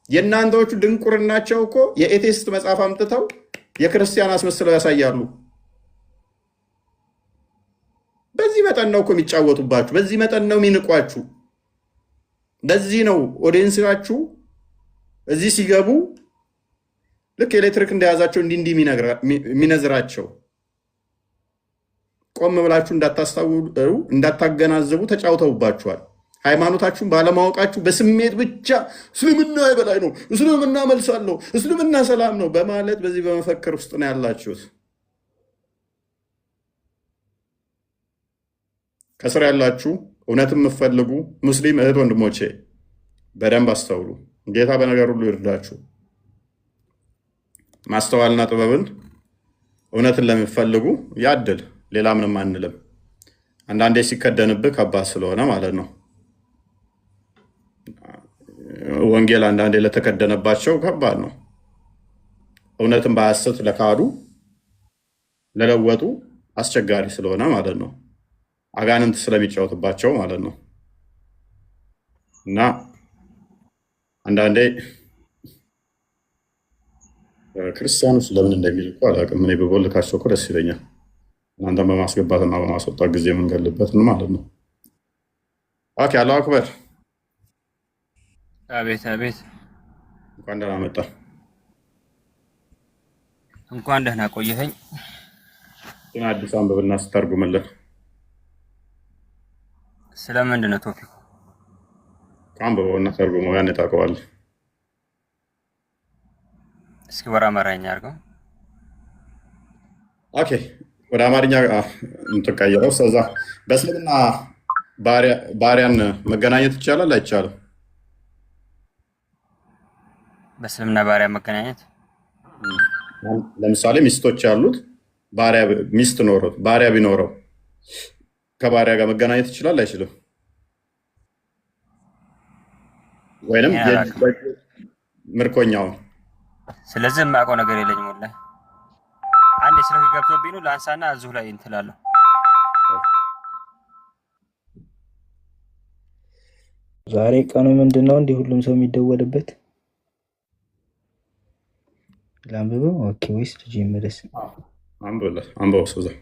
የእናንተዎቹ ድንቁርናቸው እኮ የኤቴስት መጽሐፍ አምጥተው የክርስቲያን አስመስለው ያሳያሉ። በዚህ መጠን ነው እኮ የሚጫወቱባችሁ። በዚህ መጠን ነው የሚንቋችሁ። ለዚህ ነው ኦዲየንሳችሁ እዚህ ሲገቡ ልክ ኤሌክትሪክ እንደያዛቸው እንዲህ የሚነዝራቸው። ቆም ብላችሁ እንዳታስተውሉ እንዳታገናዘቡ ተጫውተውባችኋል። ሃይማኖታችሁን ባለማወቃችሁ በስሜት ብቻ እስልምና የበላይ ነው፣ እስልምና መልስ አለው፣ እስልምና ሰላም ነው በማለት በዚህ በመፈክር ውስጥ ነው ያላችሁት። ከስር ያላችሁ እውነትም የምትፈልጉ ሙስሊም እህት ወንድሞቼ በደንብ አስተውሉ። ጌታ በነገር ሁሉ ይርዳችሁ። ማስተዋልና ጥበብን እውነትን ለሚፈልጉ ያድል። ሌላ ምንም አንልም። አንዳንዴ ሲከደንብህ ከባድ ስለሆነ ማለት ነው። ወንጌል አንዳንዴ ለተከደነባቸው ከባድ ነው። እውነትን በሐሰት ለካዱ ለለወጡ አስቸጋሪ ስለሆነ ማለት ነው። አጋንንት ስለሚጫወትባቸው ማለት ነው። እና አንዳንዴ ክርስቲያኖች ለምን እንደሚልኩ አላውቅም። እኔ በቦልካቸው እኮ ደስ ይለኛል። እናንተን በማስገባትና በማስወጣት ጊዜ የምንገልበትን ማለት ነው። ኦኬ፣ አላሁ አክበር። አቤት አቤት። እንኳን ደህና መጣ። እንኳን ደህና ቆየኸኝ። ግን አዲስ አንብብና ስተርጉምልን። ስለምንድን ነው ቶፒኩ? አንብበውና ተርጉመው፣ ያን ታውቀዋለህ። እስኪ ወደ አማርኛ አድርገው። ኦኬ፣ ወደ አማርኛ እንትቀይረው። ስለዛ በእስልምና ባሪያን መገናኘት ይቻላል አይቻልም? በእስልምና ባሪያ መገናኘት፣ ለምሳሌ ሚስቶች ያሉት ሚስት ኖሮት ባሪያ ቢኖረው ከባሪያ ጋር መገናኘት ይችላል አይችልም? ወይንም ምርኮኛውን። ስለዚህ የማውቀው ነገር የለኝም። ወላሂ አንድ ስልክ ገብቶብኝ ነው ላንሳና እዚሁ ላይ እንትላለሁ። ዛሬ ቀኑ ምንድን ነው? እንዲህ ሁሉም ሰው የሚደወልበት ላንብበው? ኦኬ፣ ወይስ ልጅ ይመለስ? አንብበው።